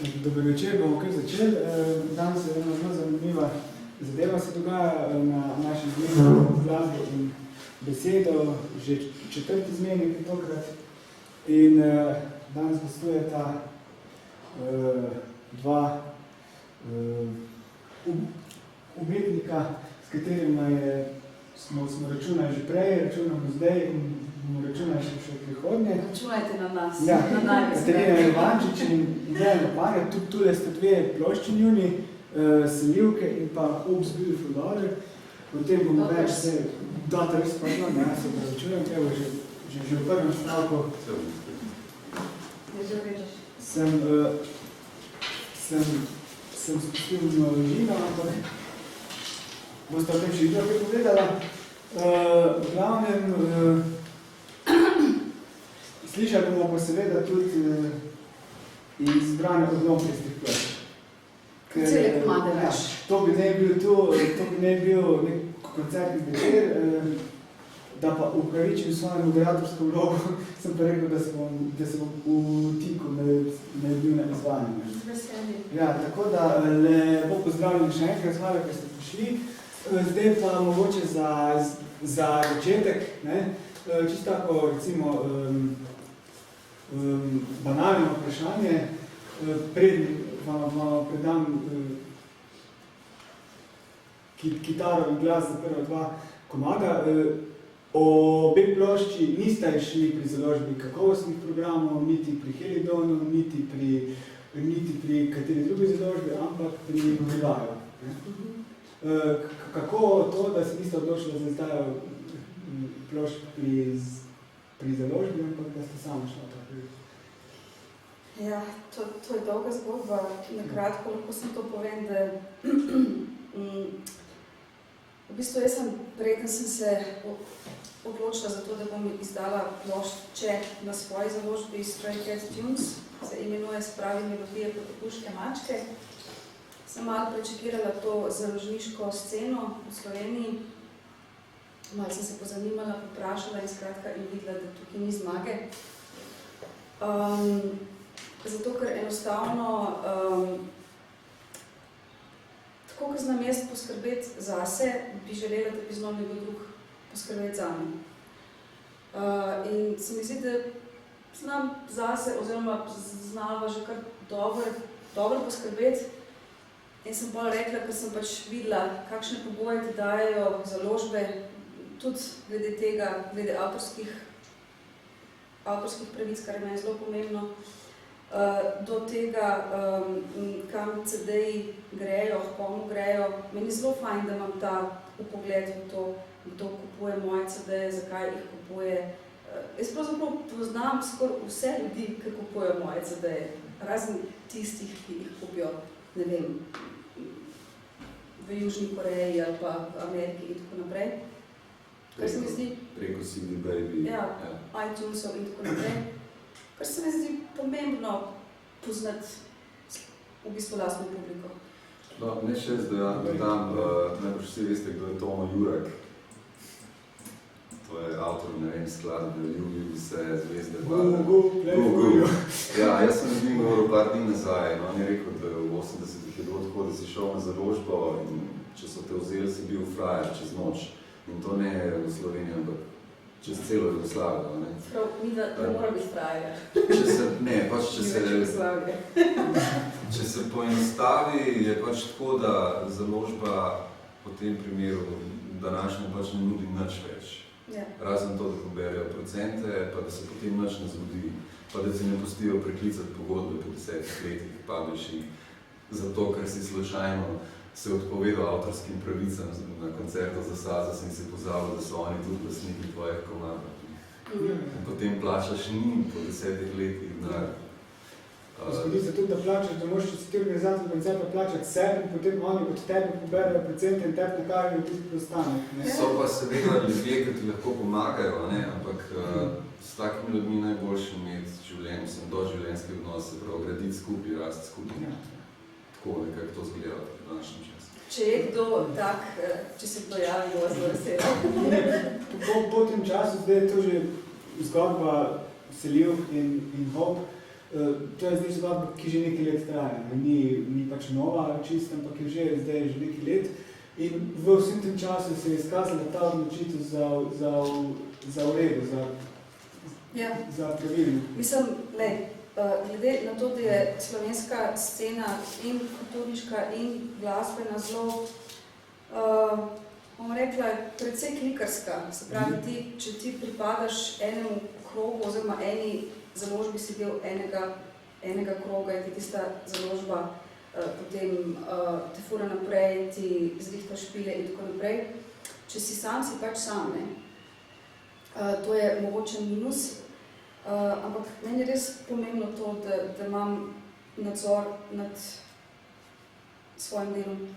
Dober večer, bomo kar začeli. Danes je ena zelo zanimiva zadeva se dogaja na našem zmeni glasbo in besedo, že četrti zmenik je tokrat. In danes gostujeta dva umetnika, s katerima smo računali že prej, računamo zdaj in bomo računali še prihodnje. Računajte na nas, ja, na največ. Katarina Ivančič in Dejan Loparja, tukaj ste dve plošči njuni, Selivke in pa Hope's Beautiful Daughter. Potem bomo več se dati res pozno, ne, se pravičujem, evo že v prvem stavku sem spustil žino, ampak boste o tem še idro kaj povedala. V glavnem, slišali bomo pa seveda tudi izbrane odlomke iz teh plošč. Cele komade veš. To bi ne bil nek koncertni večer, da pa upravičim svojo moderatorsko vlogo, sem pa rekel, da se bom vtikal med njuna izvajanja. Ja, tako da lepo pozdravljeni še enkrat, hvala, ker ste prišli. Zdaj pa mogoče za začetek, ne, čisto tako, recimo, banalno vprašanje, preden vam predam kitaro in glas za prva dva komada. Obe plošči nista šli pri založbi kakovostnih programov, niti pri Helidonu, niti pri kateri drugi založbi, ampak pri Vivaju. Kako to, da se niste odločili za izdajo plošč pri založbi, ampak da ste samo šla ta projekt? Ja, to je dolga zgodba. Na kratko lahko sem to povem, da v bistvu jaz preden sem se odločila za to, da bom izdala plošče na svoji založbi Stray Cat Tunes, se imenuje Spravi melodije potepuške mačke. Sem malo prečekirala to založniško sceno v Sloveniji. Malo sem se pozanimala, poprašala in skratka in videla, da tukaj ni zmage. Zato, ker enostavno, tako, ker znam jaz poskrbeti zase, bi želela, da bi znal nekdo drug poskrbeti zame. In se mi zdi, da znam zase, oziroma znala že kar dobro poskrbeti. In sem pa rekla, ker sem pač videla, kakšne pogoje ti dajejo založbe, tudi glede tega, glede avtorskih pravic, kar je meni zelo pomembno, do tega, kam CD-ji grejo, komu grejo. Meni je zelo fajn, da imam ta vpogled v to, kdo kupuje moje CD-je, zakaj jih kupuje. Jaz pravzaprav poznam skoraj vse ljudi, ki kupujejo moje CD-je, razen tistih, ki jih kupijo, ne vem, v Južni Koreji ali pa v Ameriki in tako naprej. Kar se mi zdi... Preko CD Baby. Ja, iTunesov in tako naprej. Kar se mi zdi pomembno poznati v bistvu lastno publiko. No, ne še zdaj, tam najbolj vsi veste, kdo je Tomo Jurak. To je avtor, ne vem, skladbe, ljubi vse, zvezde, Go. Ja, jaz sem z njim govoril par dni nazaj, no, on je rekel, da v 80-ih je bilo tako, da si šel na založbo in če so te vzeli, si bil frajer čez noč. In to ne v Sloveniji, ampak čez celo Jugoslavijo, ne. Prav, mi da mora biti frajer. Če se poenostavi, je pač tako, da založba v tem primeru današnjo pač ne nudi nič več. Ja. Razen to, da poberijo procente, pa da se potem nič ne zgodi, pa da si ne pustijo preklicati pogodbe po 10 letih publishing, zato, ker si slučajno se odpovedal avtorskim pravicam na koncertu za Sazas in si pozabil, da so oni tudi lastniki tvojih komadov. Potem plačaš njim po 10 letih denar. Zgodi se tudi, da plačaš, da moraš ti organizator koncerta plačati sebi in potem oni od tebe poberajo procente in tebe nakarijo tisti preostanek. So pa seveda ljudje, ki ti lahko pomagajo, ne? Ampak s takimi ljudmi najboljše imeti doživljenjski odnos, se pravi graditi skupaj, rasti skupaj. Tako nekako to zgleda v današnjem času. Če je kdo tak, če se kdo javi, bo zelo vesel. Po tem času, zdaj je to že zgodba Selivk in Hope, To je zdaj zgodba, ki že nekaj let traja. Ni pač nova čista, ampak je zdaj že nekaj let. In v vsem tem času se je izkazala ta odločitev za uredu, za pravilno. Mislim, glede na to, da je slovenska scena in kulturniška in glasbena zelo, bom rekla, precej klikarska. Se pravi, če ti pripadaš enemu krogu oziroma eni založbi si del enega kroga, je ti tista založba potem te fura naprej, ti zrihta špile in tako naprej. Če si sam, si pač sam, ne? To je mogoče minus, ampak meni je res pomembno to, da imam nadzor nad svojim delom.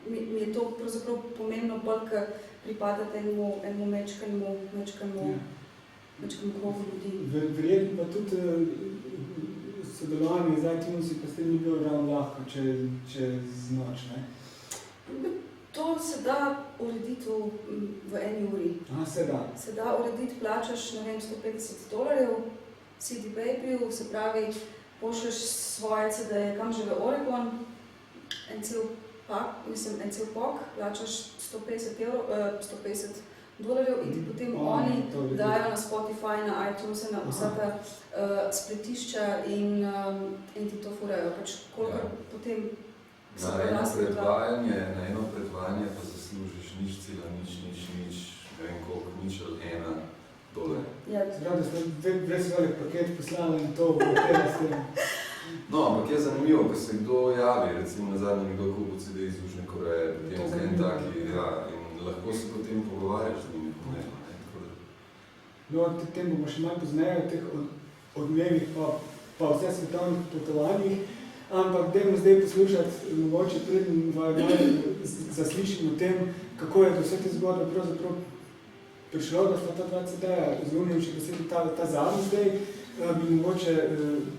Mi je to pravzaprav pomembno bolj, ker pripadate enemu mečkanemu krogu ljudi. Verjetno pa tudi sodelovanje z iTunes pa s tem ni bilo ravno lahko čez noč, ne? To se da urediti v eni uri. Se da. Se da urediti, plačaš, ne vem, $150 CD Baby, se pravi, pošleš svoje CD-je kam že v Oregon, en cel pok, plačaš $150 in ti potem oni dajo na Spotify, na iTunes, na vsa ta spletišča in ti to furajo. Pač kolikor potem Na eno predvajanje pa zaslužiš $0,0, ne vem koliko, $0,1. Ja. Zdaj, da ste brez velik paket poslali in to tega s tem. No, ampak je zanimivo, ko se kdo javi, recimo nazadnje nekdo kupil CD iz Južne Koreje, potem Kentucky, in lahko se potem pogovarjaš z njimi pomembno. No, o tem bomo še malo pozneje, o teh odmevih pa vse svetovnih potovanjih, ampak dajmo zdaj poslušati, mogoče preden zaslišim o tem, kako je do vse te zgodbe pravzaprav prišlo, da sta ta dva CD-ja, zunil še posebej ta zadnji zdaj, bi mogoče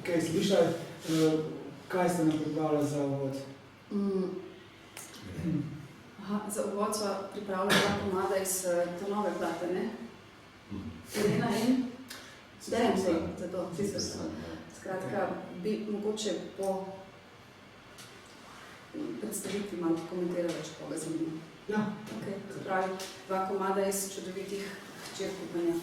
kaj slišali, kaj ste nam pripravili za uvod? Za uvod sva pripravila dva komada iz te nove plate, ne? Irena in Dejem se za to, sicer sem. Skratka, bi mogoče po predstavitvi malo komentirala, če koga zanima. Ja. Okay. Se pravi, dva komada iz čudovitih hčerkupanja.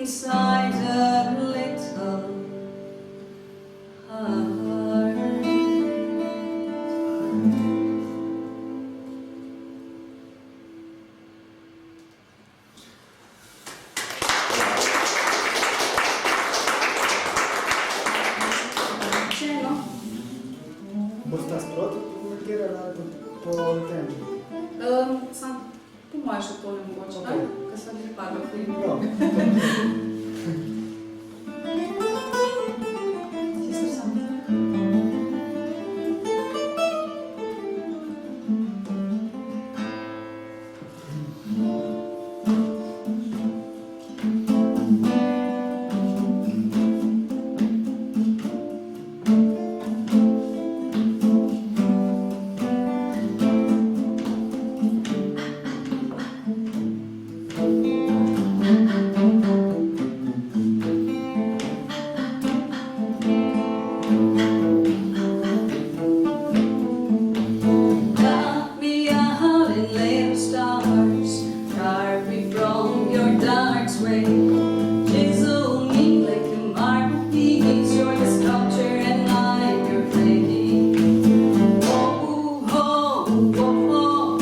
inside a little heart. Če no? Boste sproti komentirali ali po tem? Sam po moje še to ne mogoče, Ok. ne? Ker sem pripadla v filmu. Ja. Sicer sam. Got me out in little stars, carve me from your dark sway. Chisel me like a masterpiece, you're the sculpture and I'm your clay. Oh, oh, oh, oh,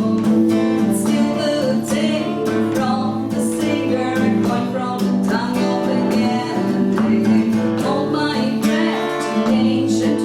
Still the tape from the singer and point from the tongue of the end. Hold my breath to ancient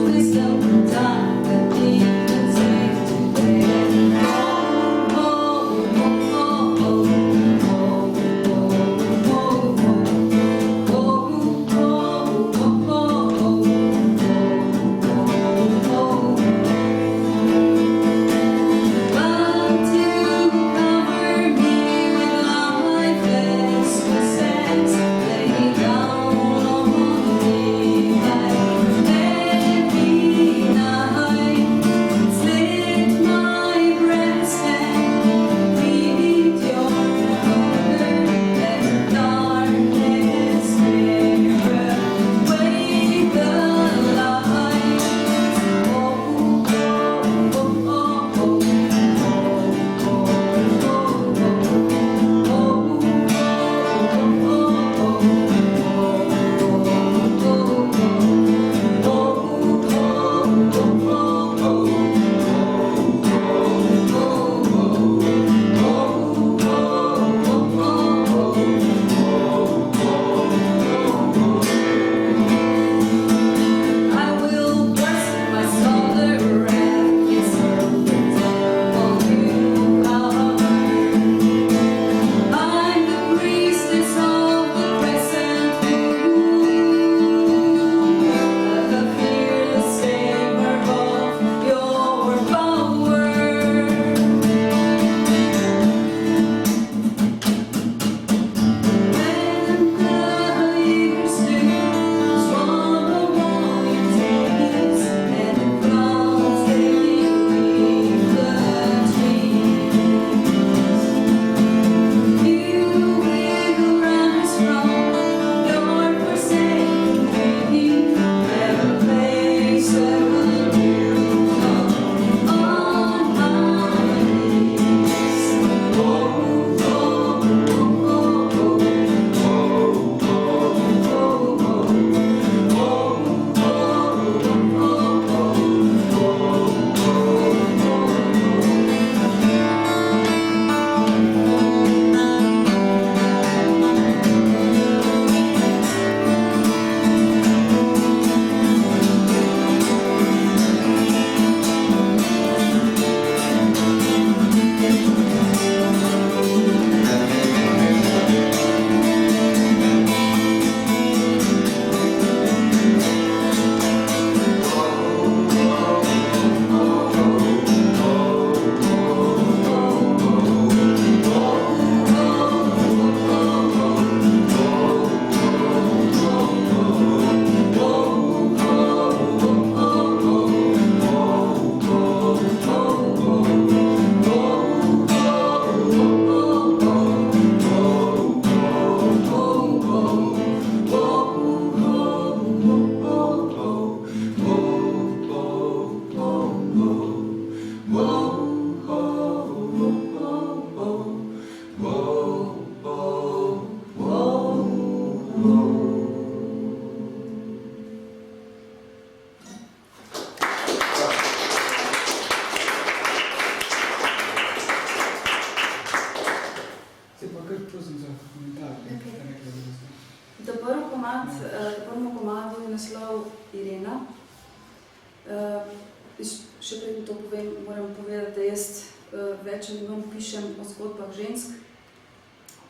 več ali manj pišem o zgodbah žensk.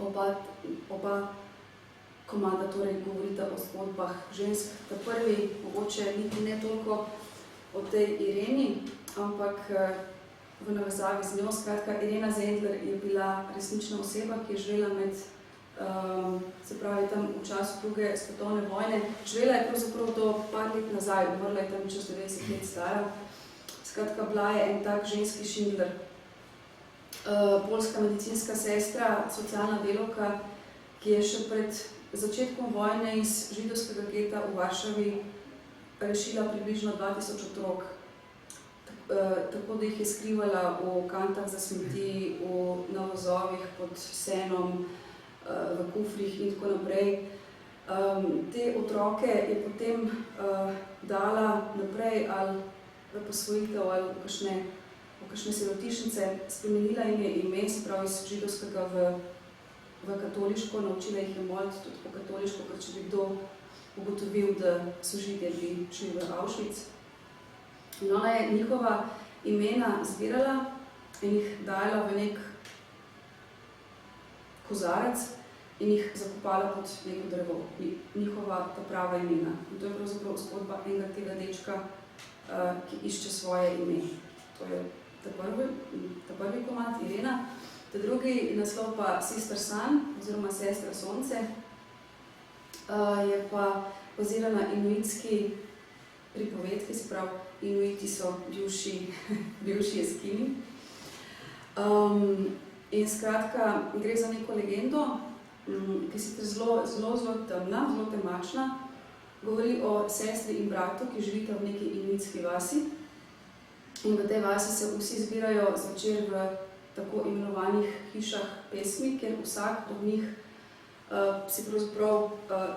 Oba komada torej govorita o zgodbah žensk. Ta prvi, mogoče niti ne toliko o tej Ireni, ampak v navezavi z njo. Skratka, Irena Zendler je bila resnična oseba, ki je živela med, se pravi, tam v času druge svetovne vojne. Živela je pravzaprav do par let nazaj, umrla je tam čez 90 let stara. Skratka, bila je en tak ženski Schindler. Poljska medicinska sestra, socialna delavka, ki je še pred začetkom vojne iz židovskega geta v Varšavi rešila približno 2000 otrok. Tako da jih je skrivala v kantah za smeti, na vozovih pod senom, v kufrih in tako naprej. Te otroke je potem dala naprej ali v posvojitev ali v kakšne sirotišnice, spremenila jim je ime, se pravi iz židovskega v katoliško, naučila jih je moliti tudi po katoliško, ker če bi kdo ugotovil, da so Židje bi šli v Auschwitz. In ona je njihova imena zbirala in jih dajala v nek kozarec in jih zakopala pod neko drevo, njihova ta prava imena. In to je pravzaprav zgodba enega tega dečka, ki išče svoje ime. To je ta prvi komad, Irena. Ta drugi naslov pa Sister Sun, oziroma Sestra Sonce, je pa baziran na inuitski pripovedki, se pravi, inuiti so bivši Eskimi. In skratka, gre za neko legendo, ki je zelo temna, zelo temačna. Govori o sestri in bratu, ki živita v neki inuitski vasi. In v tej vasi se vsi zbirajo zvečer v tako imenovanih hišah pesmi, kjer vsak od njih si pravzaprav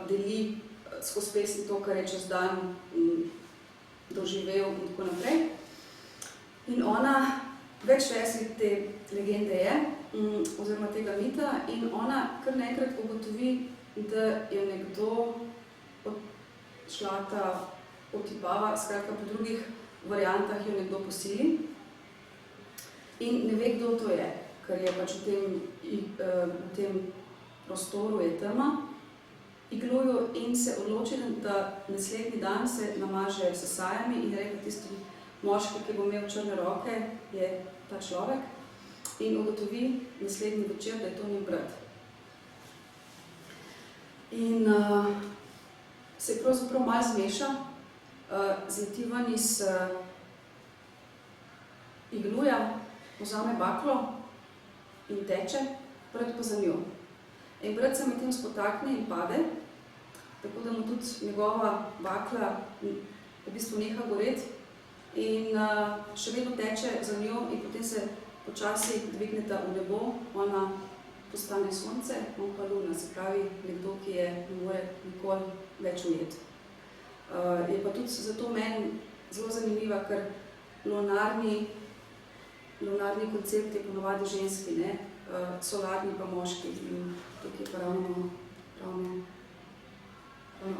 deli skozi pesmi to, kar je čez dan doživel in tako naprej. In ona, več versli te legende je, oziroma tega mita, in ona kar naenkrat ugotovi, da je nekdo šla ta otipava, skratka po drugih variantah jo nekdo posili. In ne ve, kdo to je, ker je pač v tem prostoru je tema, iglujo in se odloči, da naslednji dan se namaže s sajami in reče tisti moški, ki bo imel črne roke, je ta človek in ugotovi naslednji večer, da je to njen brat. In se pravzaprav malo zmeša, zleti ven iz igluja, vzame baklo in teče, brat pa za njo. In brat se medtem spotakne in pade, tako da mu tudi njegova bakla v bistvu neha goreti in še vedno teče za njo in potem se počasi dvigneta v nebo, ona postane sonce, on pa luna, se pravi nekdo, ki je ne more nikoli več ujeti. Je pa tudi zato meni zelo zanimiva, ker lunarni koncept je ponovadi ženski, ne? Solarni pa moški in tukaj pa ravno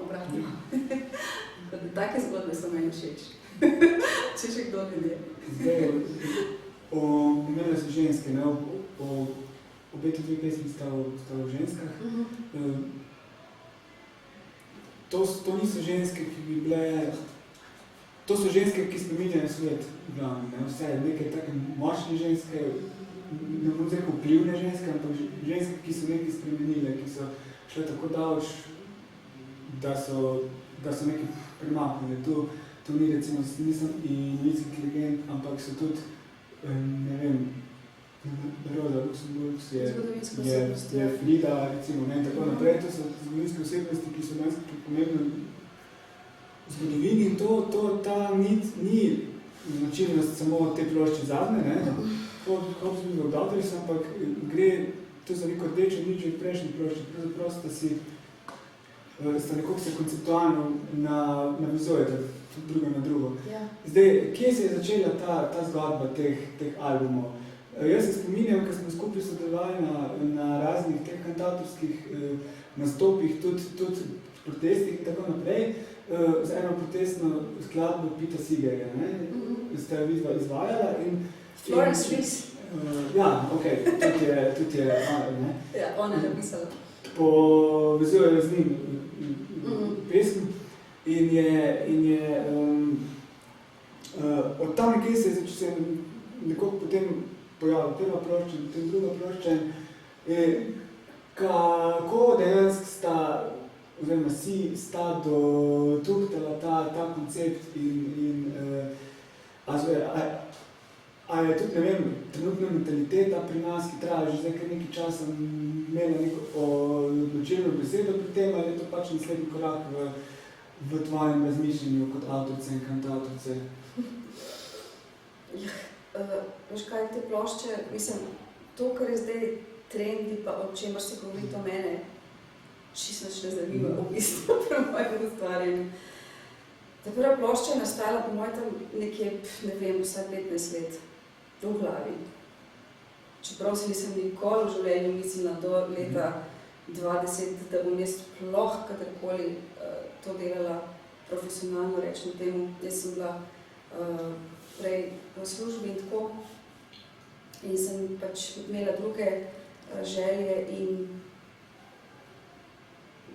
obratno. Take zgodbe so meni všeč, če še kdo ne. Zdaj, imela so ženske, ne? Obe dve pesmi sta v ženskah. To niso ženske, ki bi bile... To so ženske, ki spreminjajo svet, v glavnem, ne? Vse, neke take močne ženske, ne bom rekel vplivne ženske, ampak ženske, ki so nekaj spremenile, ki so šle tako daleč, da so nekaj premaknile. To ni recimo, nisem inuitskih legend, ampak so tudi, ne vem, Rosa Luxemburg je Frida, recimo, ne, tako naprej. To so zgodovinske osebnosti, ki so danes pomembne v zgodovini in ta nit ni značilnost samo te plošče zadnje, ne, Hobbes bi bil avtorius, ampak gre to za neko rdečo nič od prejšnje plošče, pravzaprav sta nekako se konceptualno navizujete drugo na drugo. Zdaj, kje se je začela ta zgodba teh albumov? Jaz se spominjam, ker smo skupaj sodelovali na raznih teh kantatorskih nastopih, tudi protestih in tako naprej, z eno protestno skladbo Pita Seegerja, ne? Ste jo vidva izvajala in... Florence Reese. Ja, ok, tudi je ne? Ja, ona je napisala. Povezuje z njim pesm in je od tam nekje se nekoliko potem pojavila prva plošča, potem druga plošča, kako dejansko sta, oziroma sta dotuhtala ta koncept in a je tudi, ne vem, trenutna mentaliteta pri nas, ki traja že zdaj kar nekaj časa, imela neko odločilno besedo pri tem, ali je to pač naslednji korak v tvojem razmišljanju kot avtorice in kantautorice? Veš kaj, te plošče, mislim, to, kar je zdaj trendi, pa o čemer se govori to mene, čisto nič ne zanima v bistvu pri mojem ustvarjanju. Ta prva plošča je nastala po mojem tam nekje, ne vem, vsaj 15 let v glavi. Čeprav si nisem nikoli v življenju mislila do leta 2010, da bom jaz sploh kadarkoli to delala profesionalno, rečemo temu. Jaz sem bila prej v službi in tako in sem pač imela druge želje in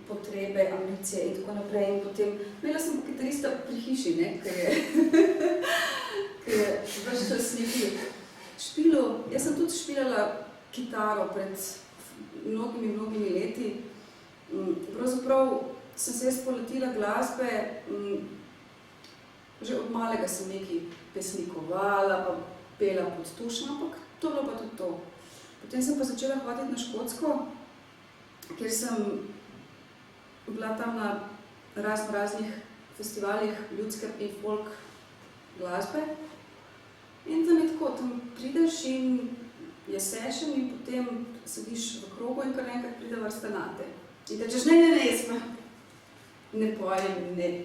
potrebe, ambicije in tako naprej. In potem imela sem kitarista pri hiši, ne, ki je več čas špilal. Jaz sem tudi špilala kitaro pred mnogimi leti. Pravzaprav sem se jaz poletila glasbe, že od malega sem nekaj pesnikovala, pa pela pod tušem, ampak to bilo pa tudi to. Potem sem pa začela hoditi na Škotsko, kjer sem bila tam na raznih festivalih ljudske in folk glasbe. In tam je tako, tam prideš in je session in potem sediš v krogu in kar enkrat pride vrsta nate. In rečeš, ne, jaz pa ne pojem, ne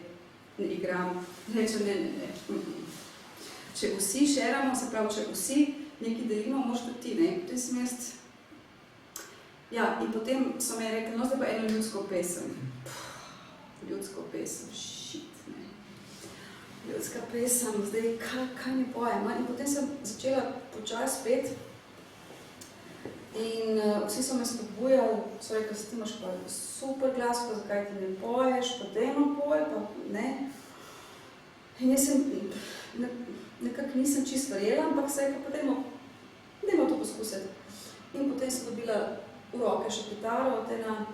igram, rečem, ne. Če vsi šeramo, se pravi, če vsi nekaj delimo, moraš tudi ti, ne. Potem sem jaz. Ja, in potem so me rekli, no zdaj pa eno ljudsko pesem. Ljudsko pesem, shit, ne. Ljudska pesem, zdaj kaj ne pojem. In potem sem začela počasi spet in vsi so me spodbujali, so rekli, ti imaš pa super glas, pa zakaj ti ne poješ, pa dejmo poj, pa ne. In jaz sem nekako nisem čisto verjela, ampak se je pa dejmo to poskusiti. In potem sem dobila v roke še kitaro, od ena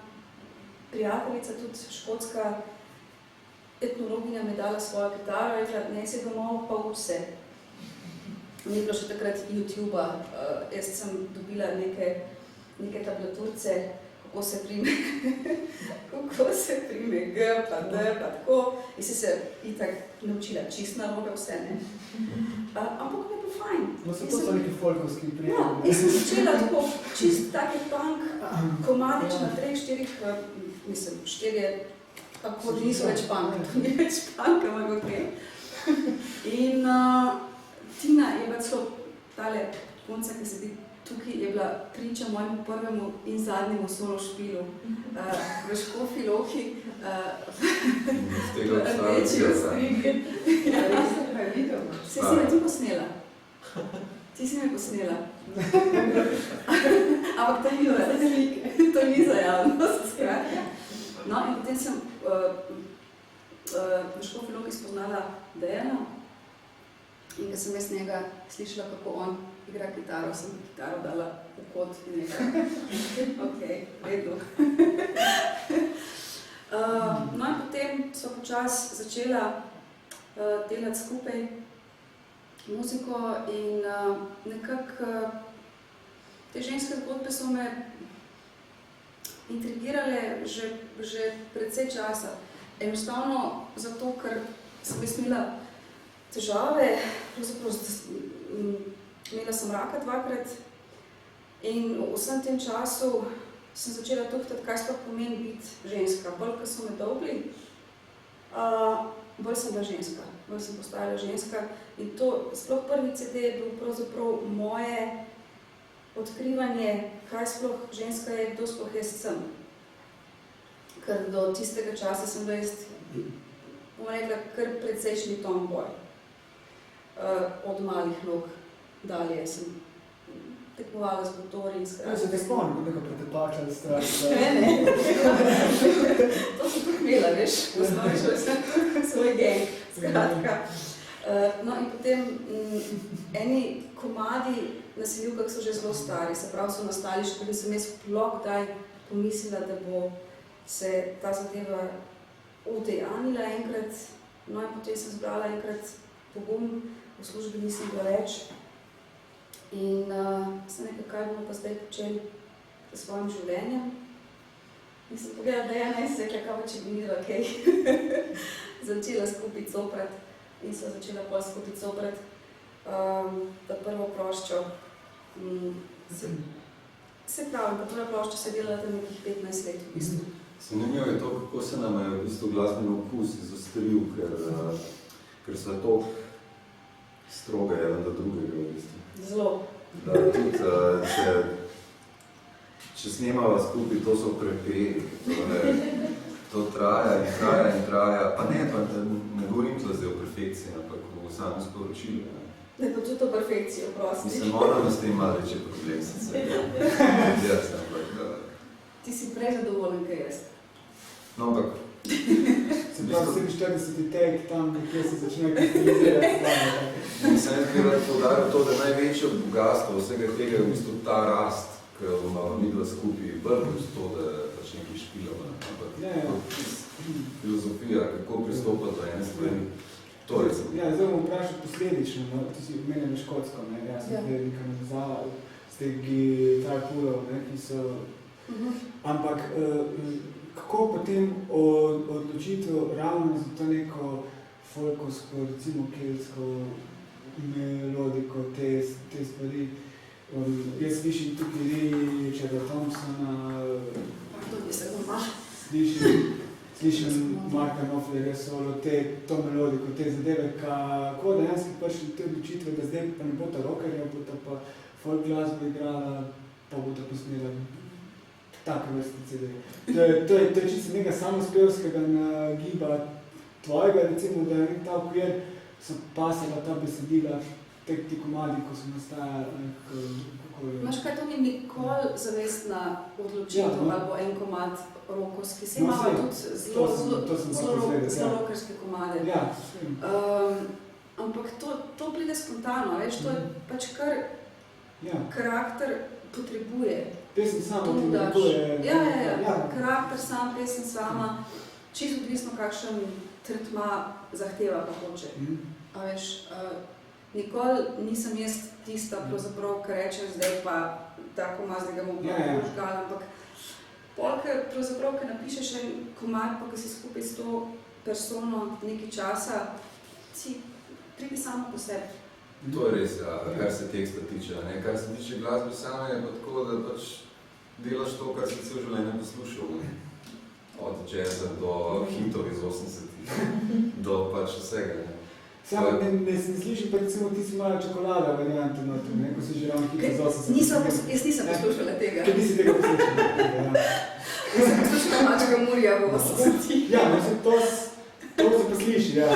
prijateljica, tudi škotska etnologinja mi dala svojo kitaro, rekla, ne si domov, pa vse. Ni bilo še takrat YouTube-a, jaz sem dobila neke tablaturce, kako se prime G, pa D, pa tako. In si se itak naučila čist narobe vse, ne. Ampak mi je pa fajn. No, so to so neki folkovski prijatelji. Ja, jaz sem začela tako čist taki punk, komadič na 3-4, mislim, 4 kako niso več punk, to ni več punk, ampak ok. In Tina je bila celo tale punca, ki sedi tukaj, je bila priča mojemu prvemu in zadnjemu solo špilu v Škofji Loki. Rdeči ostrigi. Si me ti posnela? Ti si me posnela. Ampak to ni za javnost. No, in potem sem v Škofji Loki spoznala Dejana in ko sem jaz njega slišala, kako on igra kitaro, sem kitaro dala v kot in nekaj. Ok, redu. No in potem so počasi začela delati skupaj muziko in nekako te ženske zgodbe so me intrigirale že precej časa. Enostavno zato, ker sem jaz imela težave, imela sem raka 2-krat in v vsem tem času sem začela tuhtati, kaj sploh pomeni biti ženska. Bolj, ko so me dolgli, bolj sem bila ženska, bolj sem postajala ženska in to, sploh prvi CD je bil pravzaprav moje odkrivanje, kaj sploh ženska je, kdo sploh jaz sem. Ker do tistega časa sem bila jaz, bom rekla, kar precejšnji tomboy. Od malih nog dalje sem tekmovala z motorji in Ja, se te spomnim, kot nekaj pretepača ali strašno. Ne. To sem tudi imela, veš, v osnovi šoli sem svoj gang, skratka. No in potem eni komadi na Selivkah so že zelo stari, se pravi so nastali, še tudi sem jaz sploh kdaj pomislila, da bo se ta zadeva udejanila enkrat, no in potem sem zbrala enkrat pogum, v službi nisem bila več. In sem nekaj, kaj bomo pa zdaj počeli s svojim življenjem. In sem pogledala, da je se rekla, kaj pa če bi midva kaj začela skupaj coprat. In sva začela pol skupaj coprat. Ta prvo ploščo, se pravi, ta prva plošča se je delala tam nekih 15 let v bistvu. Zanimivo je to, kako se nam je v bistvu glasbeni okus izostril, ker so to stroga eden do drugega v bistvu. Zelo. Da tudi, če snemava skupaj, to so prepeli, to traja in traja in traja, pa ne govorim to zdaj o perfekciji, ampak o samem sporočilu. Ne pa tudi o perfekciji, prosti. Mislim, moramo s tem malo večji problem sicer. Ti si prej zadovoljen, kaj jaz. No, ampak... Se pravi, 47 take tam, kjer se začne kristalizirati. Mislim, jaz bi rad poudaril to, da največje bogatstvo vsega tega je v bistvu ta rast, ki jo imamo midva skupaj, bolj kot to, da pač nekaj špilamo. Ampak filozofija, kako pristopati do ene stvari, to je samo. Ja, zdaj bomo vprašali posledično, no? Ti si omenjal Škotsko, ne? Jaz sem zdaj nekaj navezala z teh trajpulov, ki so... Ampak kako potem odločitev ravno za to neko folkovsko, recimo keltsko melodiko, te stvari? Jaz slišim tukaj Richarda Thompsona, slišim Marka Knopflerja solo, to melodiko, te zadeve, kako dejansko prišli te odločitve, da zdaj pa ne bo ta rockerja, bo ta pa folk glasbo igrala, pa bo ta posnela take vrste CD. To je čisto nekaj samospevskega nagiba tvojega, recimo, da je ta okvir, so pasala ta besedila, ti komadi, ko so nastajali, kako je... Imaš kaj, to ni nikoli zavestna odločitev, ali bo en komad rokovski, se imamo tudi zelo rockerske komade. Ja. Ampak to pride spontano, veš, to je pač kar karakter potrebuje. Pesem sama potrebuje. Ja, karakter sam, pesem sama, čisto odvisno kakšen tretma zahteva pa hoče. A veš, nikoli nisem jaz tista, pravzaprav, ki reče, zdaj pa ta komad, zdaj ga bomo požgali, ampak polk, pravzaprav, ki napišeš en komad, pa ki si skupaj s to persono nekaj časa, si pridi samo po sebi. To je res, kar se teksta tiče. Kar se tiče glasbe same, je pa tako, da pač delaš to, kar si cel življenje poslušal. Od jazza do hitov iz 80-ih, do pač vsega. Samo ne slišim, pa recimo ti si malo čokolada variante noter, ko si že ravno hito iz 80-ih. Jaz nisem poslušala tega. Ker nisi tega poslušala. Jaz sem poslušala Mačka Murija v 80-ih. Ja, to se pa sliši, ja.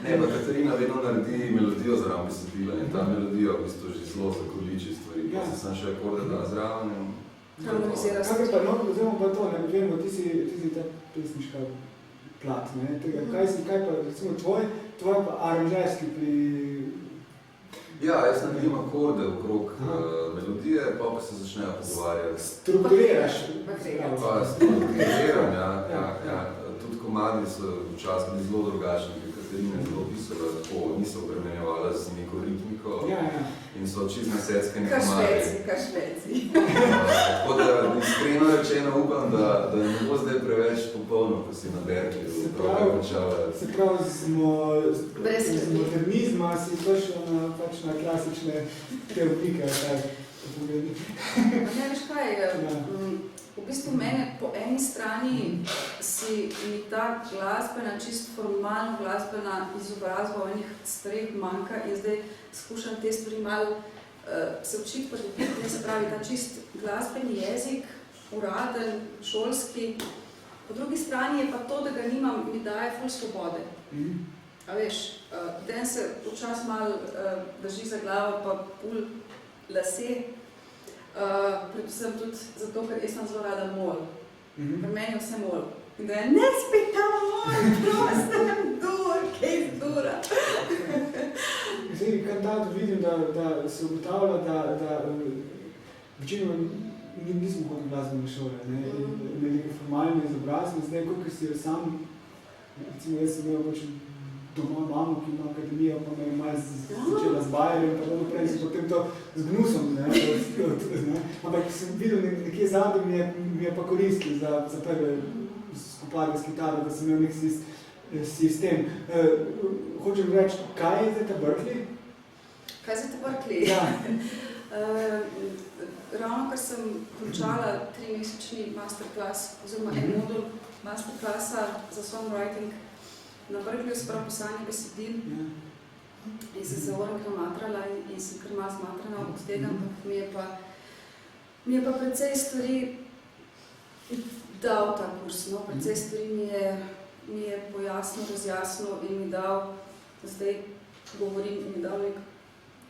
Ne, pa Katarina vedno naredi melodijo zraven besedila in ta melodija v bistvu že zelo zakoliči stvari. Pa se sam še akorde da zraven in... Harmonizira se. Kaj pa, no, vzemo pa to, ne vemo, ti si ta pesniška plat, ne, tega, kaj pa, recimo tvoj pa aranžerski pri... Ja, jaz naredim akorde okrog melodije, pa se začnejo pogovarjati. Strukturiraš. Pa strukturiram, ja. Tudi komadi so včasih bili zelo drugačni, ker Katarina je zelo pisala tako, niso obremenjevala z neko ritmiko in so čisto naseckani komadi. Kašveci. Tako da iskreno rečeno upam, da ne bo zdaj preveč popolno, ko si na Berkeley Se pravi, z modernizma si prišel na klasične te oblike, Ne veš kaj, v bistvu mene po eni strani si mi ta glasbena, čisto formalno glasbena izobrazba o enih stvareh manjka in zdaj skušam te stvari malo se učiti podobiti, se pravi ta čist glasbeni jezik, uraden, šolski. Po drugi strani je pa to, da ga nimam, mi daje ful svobode. A veš, den se včasih malo drži za glavo, pa pul lase, predvsem tudi zato, ker jaz sem zelo rada mol. Pri meni je vse mol. In da je, ne spet ta mol, prosim, dur, kaj dura. Zdaj, kandidat vidim, da se ugotavlja, da večino nismo hodili glasbene šole, imeli neke formalne izobrazbe, zdaj, koliko si jo sam, recimo, jaz sem imel doma mamo, ki ima akademijo, pa me je malo začela z bajerjem, pa naprej sem potem to z gnusom, ampak sem videl nekje zadnji, mi je pa koristilo za prve skupanje s kitaro, da sem imel nek sistem. Hočem reči, kaj je zdaj ta Berkeley? Kaj je zdaj ta Berkeley? Ja. Ravno, ker sem končala 3-mesečni masterclass, oziroma en modul masterclassa za songwriting na Berkeleyju, se pravi pisanje besedil, in sem se Oracla matrala in sem kar malo smatrala od tega, ampak mi je pa precej stvari dal ta kurs, no, precej stvari mi je pojasnil, razjasnil in mi dal, zdaj govorim, mi dal nek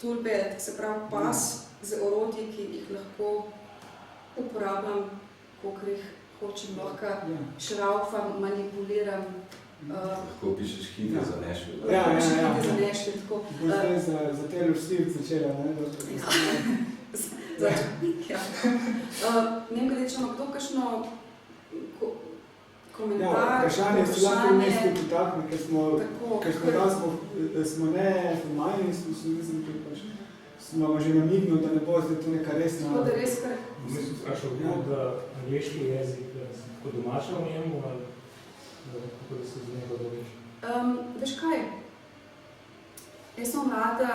toolbelt, se pravi pas z orodji, ki jih lahko uporabljam, kolikor jih hočem, lahko šraufam, manipuliram. Lahko pišeš hite za Nashville. Ja. Hite za Nashville, tako. Bo zdaj za Taylor Swift začela, ne? Ja. Ne vem, gledaj, če ima kdo kakšno komentar, vprašanje si lahko v mestu potakne, ker smo ne formalni, smo že namignili, da ne bo zdaj to neka resna... Tako da res kar... Mislim, sprašal, da angliški jezik tako domača v njemu, ali kako da se z njega dobiš? Veš kaj? Jaz sem rada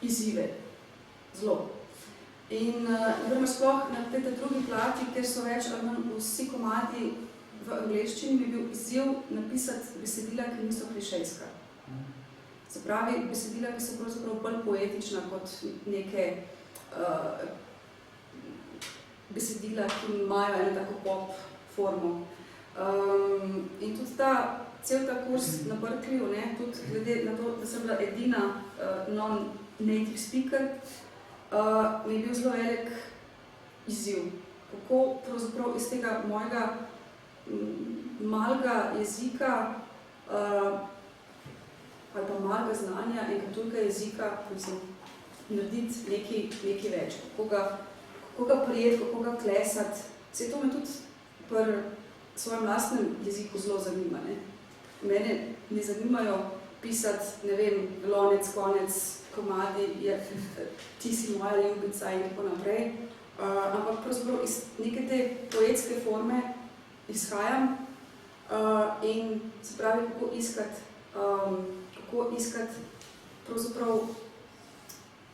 izzive. Zelo. In sploh na tej drugi plati, kjer so več ali manj vsi komadi v angleščini, bi bil izziv napisati besedila, ki niso klišejska. Se pravi, besedila, ki so pravzaprav bolj poetična kot neke besedila, ki imajo eno tako pop formo. In tudi cel ta kurs na Berkeleyju, tudi glede na to, da sem bila edina non-native speaker, mi je bil zelo velik izziv. Kako pravzaprav iz tega mojega malega jezika ali pa malega znanja in toliko jezika, narediti nekaj več. Kako ga prijeti, kako ga klesati. Vse to me tudi pri svojem lastnem jeziku zelo zanima. Mene ne zanimajo pisati, ne vem, lonec, konec, komadi, ti si moja ljubica in tako naprej. Ampak pravzaprav iz neke te poetske forme izhajam in se pravi, kako iskati pravzaprav,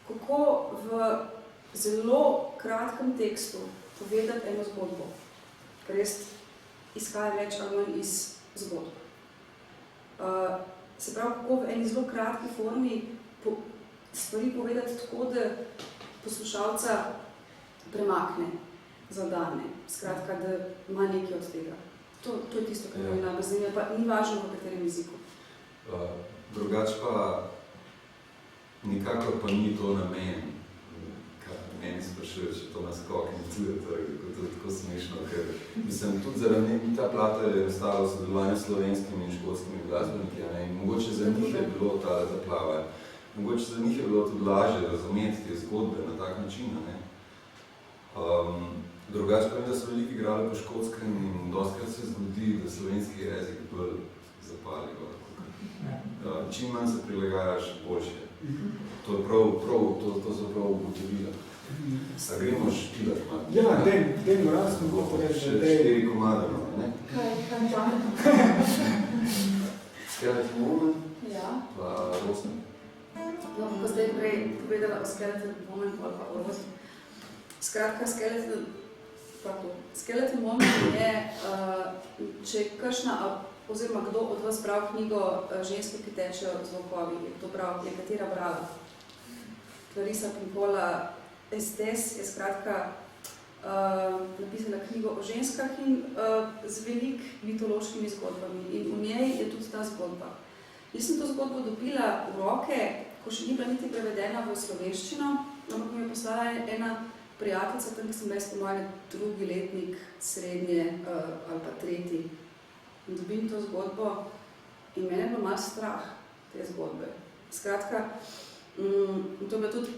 kako v zelo kratkem tekstu povedati eno zgodbo, ker jaz izhajam več ali manj iz zgodb. Se pravi, kako v eni zelo kratki formi stvari povedati tako, da poslušalca premakne, zadane. Skratka, da ima nekaj od tega. To je tisto, kar me najbolj zanima, pa ni važno, v katerem jeziku. Drugač pa nikakor pa ni to namen, kar meni sprašuje, če to naskok in tudi to je tako smešno, ker mislim, tudi zaradi ta plata je ostala v sodelovanju s slovenskimi in školskimi glasbeniki, in mogoče za njih je bilo ta zaplava, mogoče za njih je bilo tudi lažje razumeti te zgodbe na tak način, Drugače pa mi, da so veliki igrali po škotskem in dostikrat se zgodi, da slovenski jezik bolj zapali. Čim manj se prilagajaš, boljše. To so prav ugotovila. A gremo špilat malo? Ja, dejmo razno bo povedati. Še 4 komade, ne? Kaj pa? Skeleton Woman? Ja. Pa Rosne. No, ko zdaj prej povedala o Skeleton Woman ali pa o Rosne. Skratka, Skeleton Woman je, če kakšna, oziroma kdo od vas bral knjigo Ženske, ki tečejo z volkovi, je katera brala. Clarissa Pinkola Estes je skratka napisala knjigo o ženskah in z velik mitološkimi zgodbami. In v njej je tudi ta zgodba. Jaz sem to zgodbo dobila v roke, ko še ni bila niti prevedena v slovenščino, ampak mi je poslala ena prijateljica, tam, ki sem bila po mojem drugi letnik srednje ali pa tretji. In dobim to zgodbo in mene je bilo malo strah te zgodbe. Skratka, to je bila tudi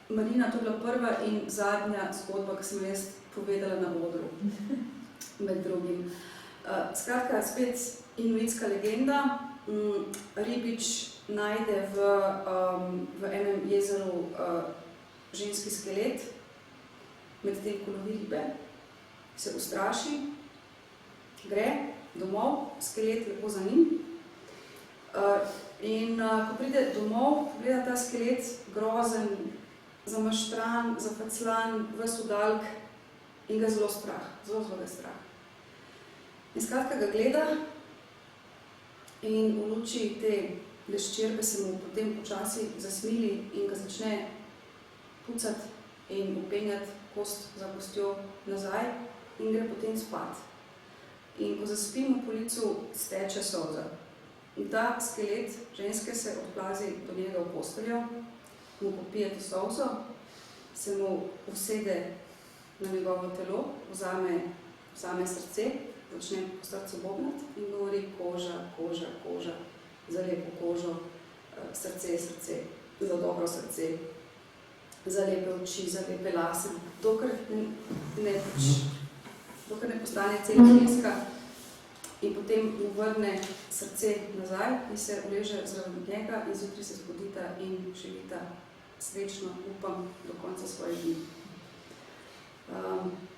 Marina, to je bila prva in zadnja zgodba, ki sem jaz povedala na odru, med drugim. Skratka, spet inuitska legenda. Ribič najde v enem jezeru ženski skelet, medtem ko lovi ribe, se ustraši, gre domov, skelet lepo za njim. In ko pride domov, pogleda ta skelet grozen, zamaštran, zafaclan, ves udalk in ga zelo strah, zelo ga je strah. In skratka ga gleda in v luči te leščerbe se mu potem počasi zasmili in ga začne pucati in upenjati kost za kostjo nazaj in gre potem spat. In ko zaspim v policu, steče solza. In ta skelet ženske se odplazi do njega v posteljo, mu popije to solzo, se mu usede na njegovo telo, vzame srce, začne po srcu bobnati in govori koža, koža, koža, za lepo kožo, srce, srce, za dobro srce, za lepe oči, za lepe lase, dokler ne postane cela ženska in potem mu vrne srce nazaj in se uleže zraven njega in zjutraj se zbudita in živita srečno, upam, do konca svojih dni.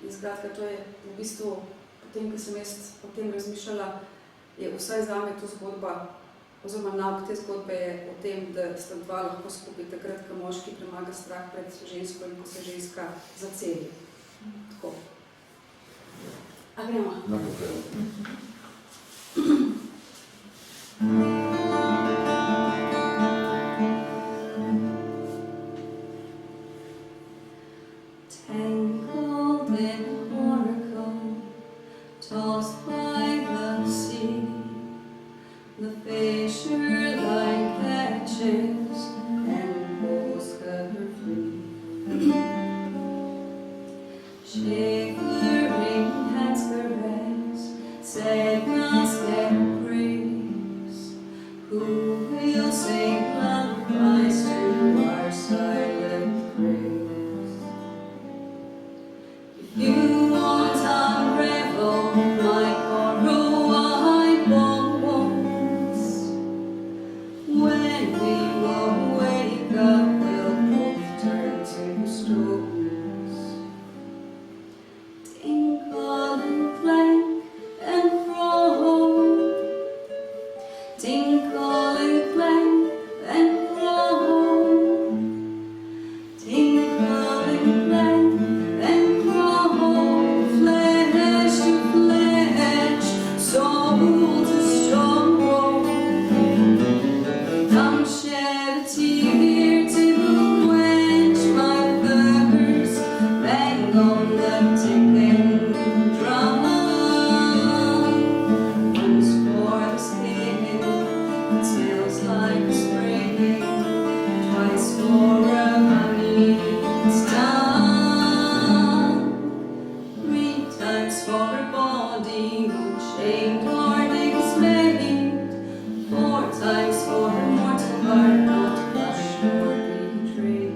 In skratka, to je v bistvu, potem, ko sem jaz o tem razmišljala, je vsaj zame to zgodba, oziroma nauk te zgodbe je o tem, da sta dva lahko skupaj takrat, ko moški premaga strah pred žensko in ko se ženska zaceli. Tako. A gremo? Tangled in oracle, tossed by the sea, the fisher line catches and pulls her free. Shivering hands caress, sadness and praise. Who will sing lullabies to our silent praise? You want to revel, my coral white bones. When we will wake up, we'll both turn to stones. Tinkle and clank and roll. Tinkle and clank and roll. Tinkle and clank and roll, flesh to flesh, soul to soul. Come shed a tear to quench my thirst, bang on the ticking drum. Once for the skin, it smells like spring, twice for a honey, it's done. 3 times for a body, shamed or dismayed. 4 times for a mortal heart, not crushed or betrayed.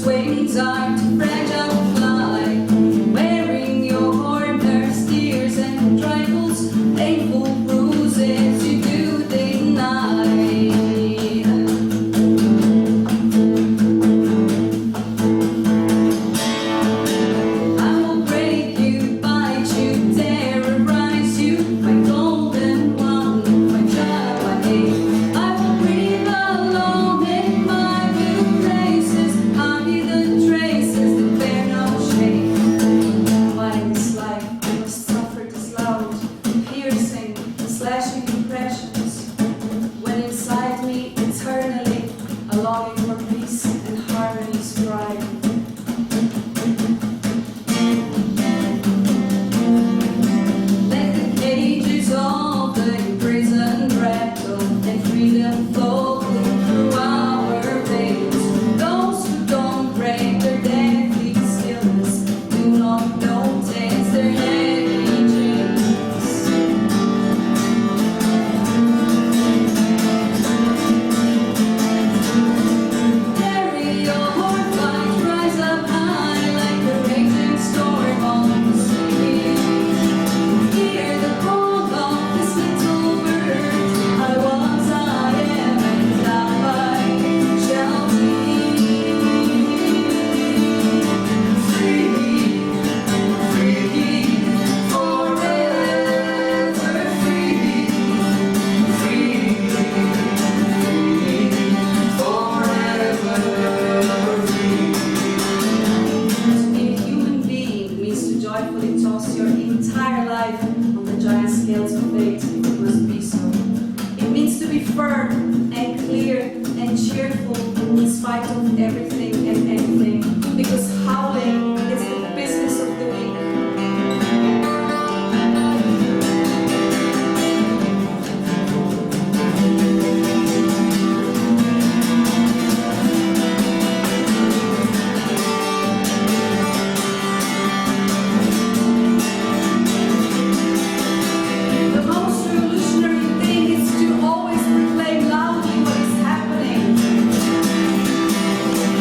whose wings are too fragile to fly, wearing your orders, tears and trifles, painful bruises you do deny. I will break you, bite you, terrorize you, my golden one, my child, my aid. I will breathe alone in my blue places, hide the traces that bear no shame. Why in this life I must suffer this loud, piercing, slashing impressions, when inside me eternally a longing for peace and harmony strive. Let the cages of the imprisoned rattle and freedom flow through our veins. Those who don't break their deadly stillness do not notice their heavy chains. Carry your fight, rise up high like a raging storm on the sea. Hear the call of this little bird. I was, I am, and now I shall be. Free, free, forever free. Free, forever free. To be a human being means to joyfully toss your entire life on the giant scales of fate. It must be so. It means to be firm and clear and cheerful in spite of everything and anything, because howling is the business of the weak. The most revolutionary thing is to always proclaim loudly what is happening.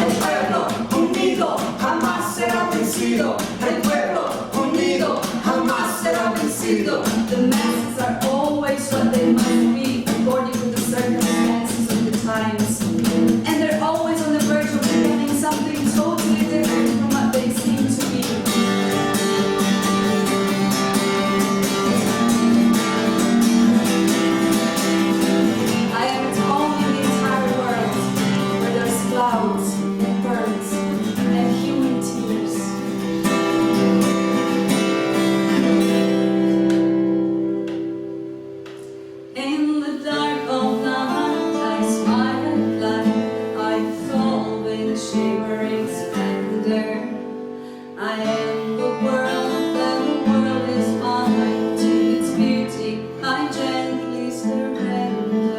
El pueblo unido jamás será vencido. El pueblo unido jamás será vencido. The masses are always what they must be according to the circumstances of the times. And they're always on the verge of becoming something totally different from what they seem to be. I am at home in the entire world, where there's clouds and birds and human tears. In the dark of night, I smile and fly. I dissolve in shimmering splendor. I am the world, and the world is mine. To its beauty, I gently surrender.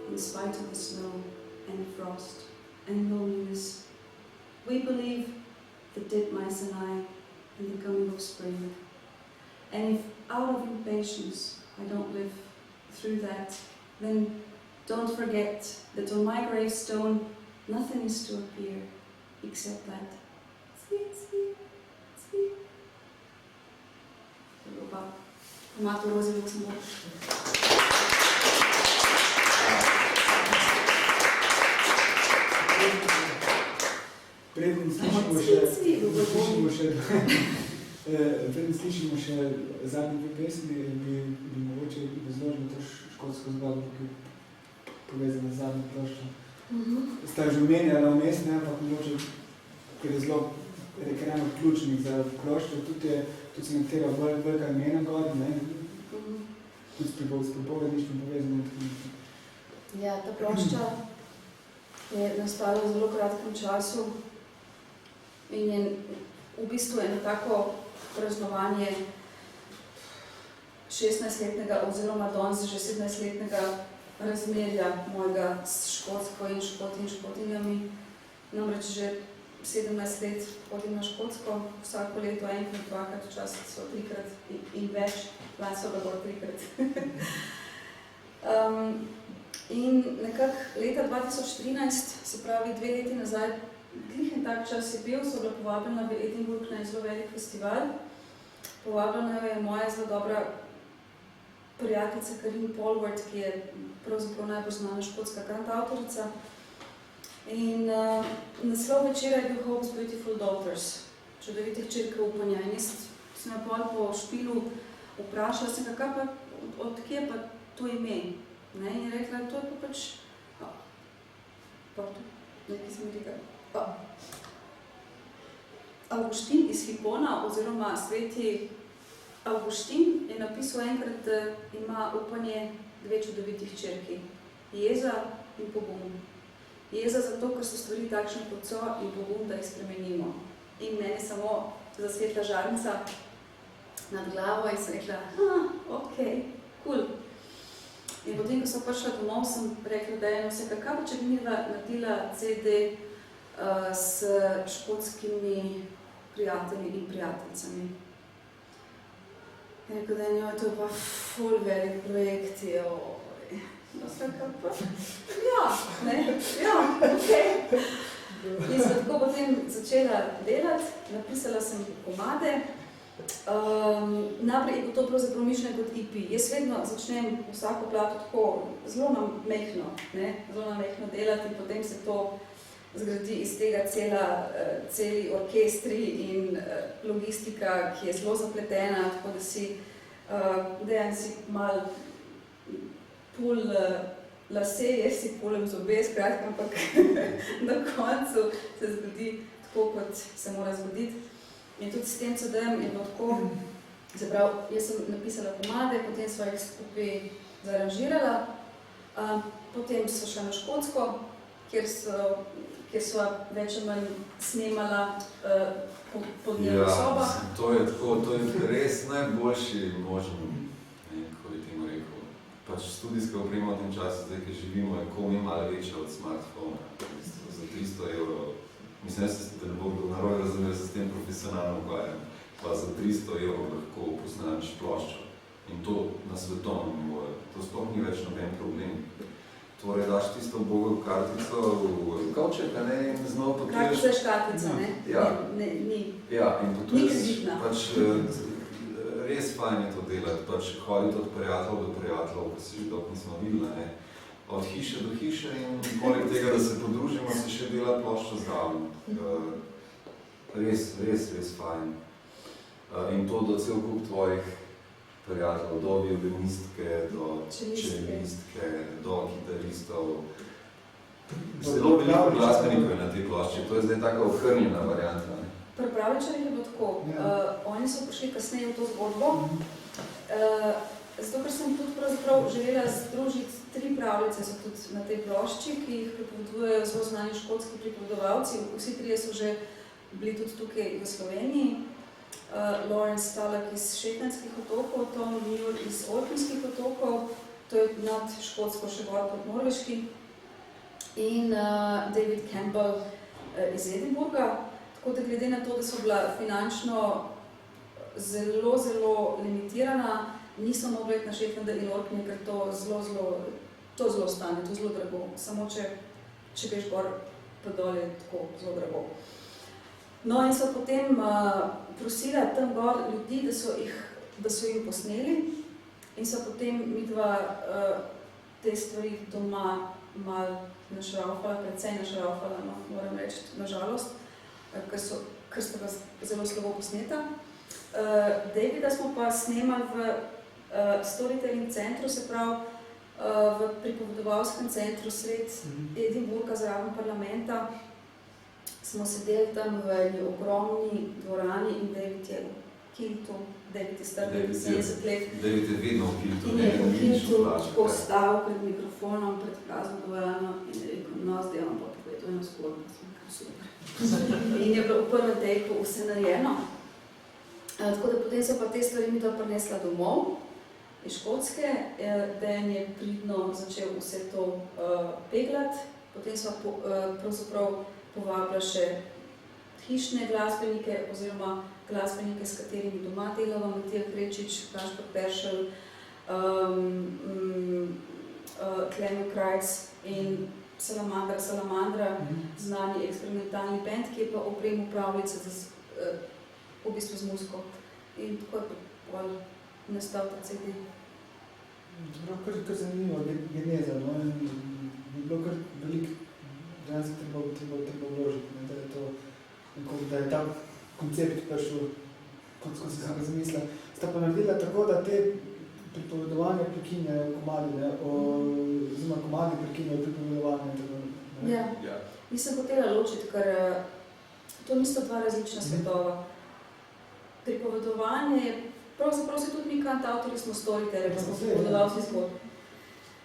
In spite of the snow and frost and loneliness, we believe, the titmice and I, in the coming of spring. And if out of impatience I don't live through that, then don't forget that on my gravestone nothing is to appear except that sweet, sweet, sweet. Europa. Amato Rosa Luxemburg. Preden slišimo še zadnje dve pesmi, bi mogoče izložili to škotsko zgodbo, ki je povezana z zadnjo ploščo. Sta že omenjala vmes, ampak mogoče, ker je zelo rekreano ključnik za ploščo, tudi se nekatera velika imena gor, tudi s pripovedništvom povezano. Ja, ta plošča je nastala v zelo kratkem času in je v bistvu eno tako praznovanje 16-letnega oziroma danes že 17-letnega razmerja mojega s Škotsko in Škotinjami. Namreč že 17 let hodim na Škotsko, vsako leto enkrat, dvakrat, včasih so trikrat in več, lani so ga bolj trikrat. In nekako leta 2013, se pravi 2 leti nazaj, glih en tak čas je bil, so bila povabljena v Edinburgh na zelo velik festival. Povabljena je moja zelo dobra prijateljica Karin Polward, ki je pravzaprav najbolj znana škotska kantavtorica. In naslov večera je bil Hope's Beautiful Daughters, čudovite hčerke upanja. In jaz sem jo pol po špilu vprašala, sem kaj pa, od kje pa to ime? Ne? In je rekla, to je pa pač... nekaj sem rekla. Avguštin iz Hipona, oziroma sveti Avguštin, je napisal enkrat, da ima upanje 2 čudoviti hčerki. Jeza in pogum. Jeza zato, ker so stvari takšne, kot so, in pogum, da jih spremenimo. In meni samo zasvetla žarnica nad glavo in sem rekla, ok, cool. In potem, ko sem prišla domov, sem rekla, da je vse kakava, če bi midva naredila CD s škotskimi prijatelji in prijateljicami. In rekel, da je to pa ful velik projekt, no sem pa, ok. In sem tako potem začela delati, napisala sem komade. Najprej je bilo to pravzaprav mišljeno kot EP. Jaz vedno začnem vsako plato tako zelo na mehno delati in potem se to zgradi iz tega celi orkestri in logistika, ki je zelo zapletena, tako da si dejan si malo pul lase, jaz si pulem zobe, skratka, ampak na koncu se zgodi tako, kot se mora zgoditi. In tudi s tem CD-jem je bilo tako, se pravi, jaz sem napisala komade, potem sva jih skupaj zaaranžirala, potem so šla na Škotsko, kjer sva več ali manj snemala po dnevnih sobah. To je res najboljši možen, kako bi temu rekel. Pač studijska oprema v tem času, zdaj, ki živimo, je komaj malo večja od smartfona. Za 300 €. Mislim, da ne bo bilo narobe razumel, da se s tem profesionalno ukvarjam. Pa za 300 € lahko posnameš ploščo. In to na svetovnem nivoju. To sploh ni več noben problem. Torej, daš tisto ubogo kartico v kavček, in znova potuješ... Kartica je škartica, ne? Ja. Ni. Ja, in potuješ... Ni kreditna. Res fajn je to delati, hoditi od prijateljev do prijateljev, ko si že dolgo nismo videla, ne? Od hiše do hiše in poleg tega, da se podružimo, se še dela ploščo zraven. Res fajn. In to do cel kup tvojih prijateljev, do violinistke, do čelistke, do kitaristov. Zelo veliko glasbenikov je na tej plošči, to je zdaj taka okrnjena varianta. Pripravljačev je bilo tako. Oni so prišli kasneje v to zgodbo, zato ker sem tudi pravzaprav želela združiti 3 pravljice so tudi na tej plošči, ki jih pripovedujejo zelo znani škotski pripovedovalci. Vsi 3 so že bili tudi tukaj v Sloveniji. Lawrence Stallak iz Shetlandskih otokov, Tom Muir iz Orkneyskih otokov, to je nad Škotsko še gor pod Norveški, in David Campbell iz Edinburgha. Tako da glede na to, da so bila finančno zelo limitirana, niso mogli iti na Shetlanda in Orkney, ker to zelo stane, to zelo drago. Samo če greš gor pa dol je tako zelo drago. No in so potem prosila tam gor ljudi, da so jim posneli in so potem midva te stvari doma malo našraufala, precej našraufala, no, moram reči, nažalost, ker sta zelo slabo posneta. Davida smo pa snemali v storytelling centru, se pravi v pripovedovalskem centru sred Edinburgha zraven parlamenta. Smo sedeli tam v eni ogromni dvorani in David je v kiltu, David je star 70 let. David je vedno v kiltu. In je v kiltu tako stal pred mikrofonom, pred prazno dvorano in je rekel, no, zdaj vam pa povedal eno zgodbo, super. In je bilo v prvem teku vse narejeno. Tako da potem so pa te stvari midva prinesla domov iz Škotske, Dan je pridno začel vse to peglati, potem so pravzaprav povabila še hišne glasbenike oziroma glasbenike, s katerimi doma delava, Matija Krečič, Gašper Peršelj, Clemo Krajc in Salamandra, znani eksperimentalni band, ki je pa opremil pravljice v bistvu z muziko. In tako je pa nastal ta CD. Kar zanimivo, geneza, no, in je bilo kar veliko, dejansko treba vložiti, da je ta koncept prišel, kot sem se ga zamislila. Sta pa naredila tako, da te pripovedovanja prekinjajo komadi, oziroma komadi prekinjajo pripovedovanja. Ja. Nisem hotela ločiti, ker to nista dva različna svetova. Pripovedovanje je, pravzaprav se tudi mi kantavtorji smo storytellerji, smo pripovedovalci zgodb.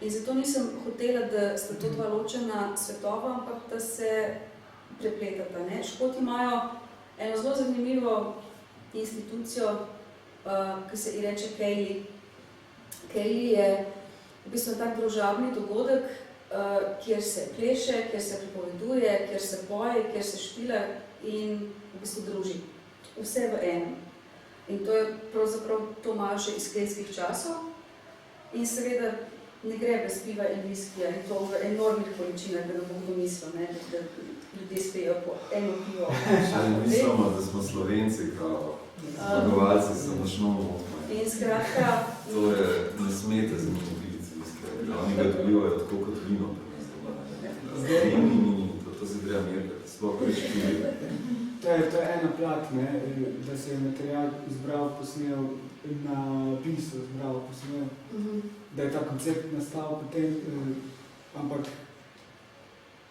In zato nisem hotela, da sta to dva ločena svetova, ampak da se prepletata. Ne? Škoti imajo eno zelo zanimivo institucijo, ki se ji reče Kejli. Kejli je v bistvu tak družabni dogodek, kjer se pleše, kjer se pripoveduje, kjer se poje, kjer se špila in v bistvu druži. Vse v enem. In to je pravzaprav, to imajo še iz keltskih časov. In seveda ne gre brez piva in viskija in to v enormnih količinah, da ne bom domislil, ne, da ljudje spijo po eno pivo. Še ne mislimo, da smo Slovenci, kao zmagovalci so načno motno. In skratka... Torej, ne smete za njim pilici viskija. Oni ga dobivajo tako kot vino. To se treba merkati, sploh reč pili. To je ena plat, ne, da se je material izbral, posnel, napisal, izbral, posnel, da je ta koncept nastal potem, ampak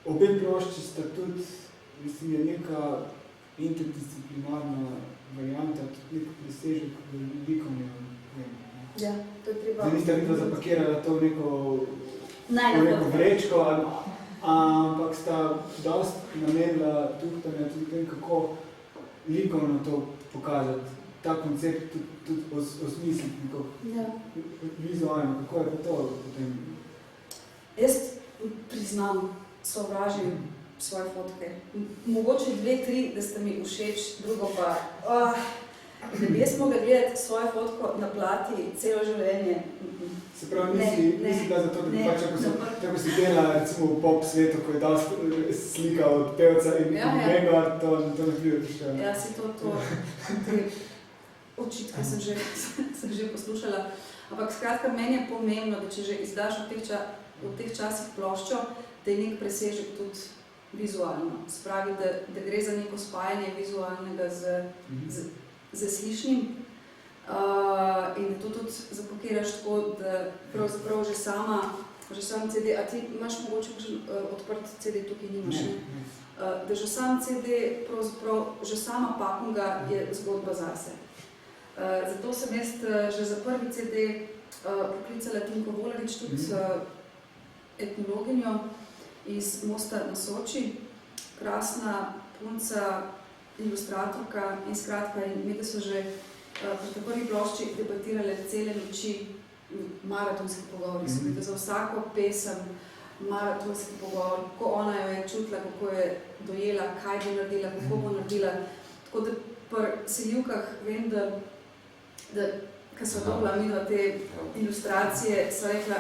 obe plošči sta tudi, mislim, je neka interdisciplinarna varianta, tudi nek presežek v likovni. Ja, to je treba... Zdaj niste vidno zapakirala to v neko vrečko, ampak sta dost namenila tuhtanja tudi tem, kako likovno to pokazati, ta koncept tudi osmisliti nekako vizualno, kako je pa to potem? Jaz priznam, sovražim svoje fotke. Mogoče 2, 3, da ste mi všeč, drugo pa, da bi jaz mogla gledati svojo fotko na plati celo življenje. Se pravi, nisi bila zato, da pač, ako si dela recimo v pop svetu, ko je dost slika od pevca in njega, to ne vidiš. Ja, si to te očitke sem že poslušala. Ampak skratka, meni je pomembno, da če že izdaš v teh časih ploščo, da je nek presežek tudi vizualno. Spravi, da gre za neko spajanje vizualnega z slišnim. In da to tudi zapakiraš tako, da pravzaprav že sam CD, a ti imaš mogoče odprt CD, tukaj nimaš, ne? Da že sam CD, pravzaprav že sama pakunga je zgodba zase. Zato sem jaz že za prvi CD poklicala Tinko Volarič, tudi etnologinjo iz Mosta na Soči, krasna punca, ilustratorka in skratka, in mi, da so že pri prvi plošči debatirale cele noči maratonski pogovori. So bili za vsako pesem maratonski pogovor, kako ona jo je čutila, kako je dojela, kaj bo naredila, kako bo naredila. Tako da pri Seljivkah vem, da ko so dobila midva te ilustracije, so rekla,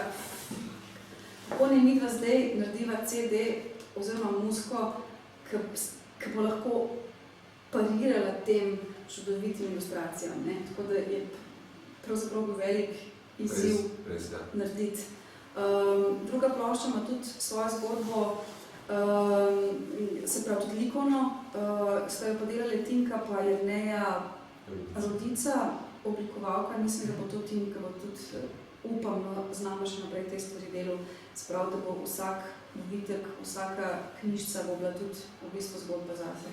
kako ne midva zdaj narediva CD oziroma muziko, ki bo lahko parirala tem čudovitim ilustracijam. Ne? Tako da je pravzaprav bil velik izziv narediti. Druga plošča ima tudi svojo zgodbo, se pravi tudi likovno, sta jo pa delali Tinka pa Jerneja Rodica, oblikovalka, mislim, da bo to Tinka, bo tudi upam, z nama še naprej te stvari delal, se pravi, da bo vsak dobitek, vsaka knjižca bo bila tudi v bistvu zgodba zase.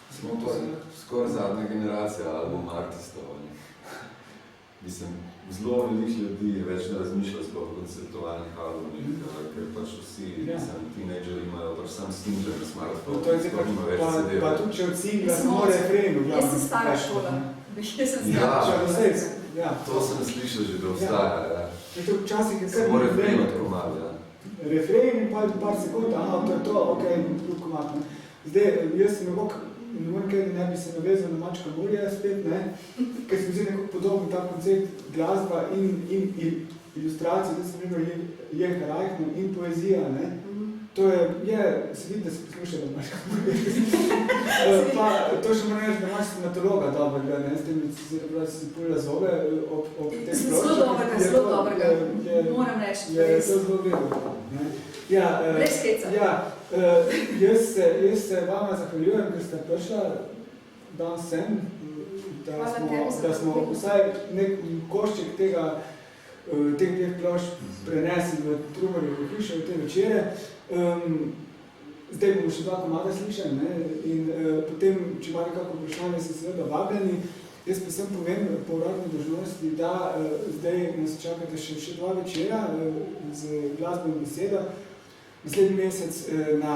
Smo to skoraj zadnja generacija album artistov. Mislim, zelo veliko ljudi več ne razmišlja sploh o konceptualnih albumih, ker pač vsi teenageri imajo pač sam single na smartphone, sploh nima več CD-va. Pa tudi če od singla samo refrenu. Jaz sem stara šola. To sem slišal že, da obstaja. Samo refren od komad, Refren in par sekund, to je to, ok, drug komad. Zdaj, jaz sem ne morem kaj, da ne bi se navezal na Mačka Murija spet, ne, ker se mi zdi nekako podoben ta koncept glasba in ilustracije, to sem imel Jelka Reichmann in poezija, ne. To se vidi, da se posluša, da imaš kako pa to še moram reči, da imaš stomatologa dobrega, ne, s tem si pulila zobe ob tem ploščah. Zelo dobrega, moram reči, je to zelo vedno. Brez heca. Jaz se vama zahvaljujem, ker ste prišla dan sem, da smo vsaj nek košček teh dveh plošč prenesli v Trubarjevo hišo v te večere. Zdaj bomo še 2 komada slišali, ne? In potem, če ima nekako vprašanje, se seveda vabljeni. Jaz pa sem povem po uradni dolžnosti, da zdaj nas čakate še 2 večera z glasbeno besedo. Naslednji mesec na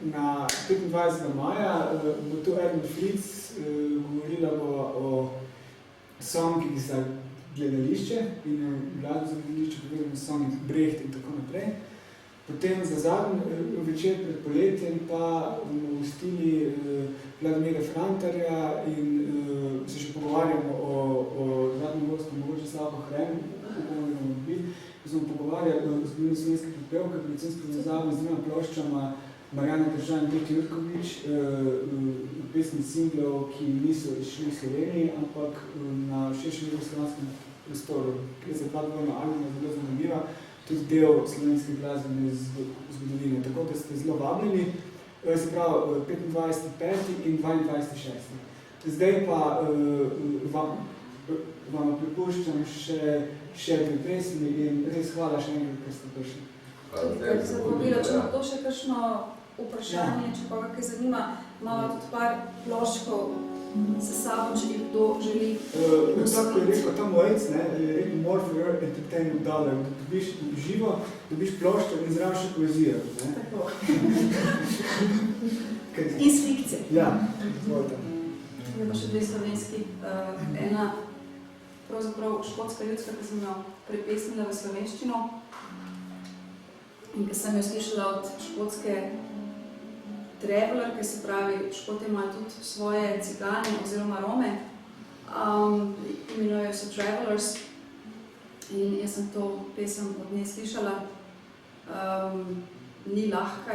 25. maja bo tu Edmund Fritz govorila o songi za gledališče in glasbo za gledališče povedano songi Brecht in tako naprej. Potem za zadnji večer pred poletjem pa bomo gostili Vladimira Frantarja in se še pogovarjamo o zadnjem gostu, mogoče Slavko Hrem, kako bomo biti. Smo pogovarjali o zgodovini slovenske pripevke, predvsem s povezavo z 2 ploščama Marjana Držan in Peti Jurkovič, pesmi singlov, ki niso išli v Sloveniji, ampak na širšem jugoslovanskem prostoru. Gre za 2 dvojna albuma, zelo zanimiva, tudi del slovenske glasbene zgodovine. Tako da ste zelo vabljeni, se pravi 25.5. in 22.6. Zdaj pa vam pripuščam še 2 pesmi in res hvala še enkrat, ker ste prišli. Se povila, če ima to še kakšno vprašanje, če koga kaj zanima, imamo tudi par ploščkov s sabo, če jih kdo želi. Tako je rekel ta mojec, je rekel more for your entertainment dollar, da dobiš živo, dobiš ploščo in zraven še poezijo. Tako. In slikce. Ja, izvolite. Zdaj pa še 2 slovenski. Ena pravzaprav škotska ljudska, ki sem jo prepesnila v slovenščino in ki sem jo slišala od škotske travelerke, se pravi, Škoti imajo tudi svoje cigane oziroma Rome, imenujejo se Travelers in jaz sem to pesem od nje slišala. Ni lahka,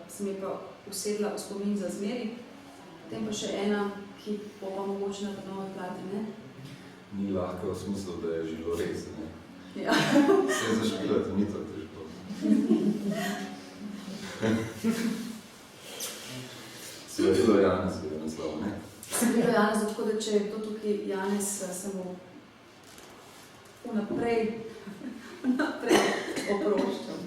se mi pa usedla v spomin za zmeri. Potem pa še ena, ki bo pa mogoče na novi plati, ne? Ni lahka v smislu, da je žilo res, ne? Ja. Vse zašpilati, ni to težko. Svetilo Janez je naslov, ne? Svetilo Janez, tako da če je to tukaj Janez, se mu vnaprej oproščam.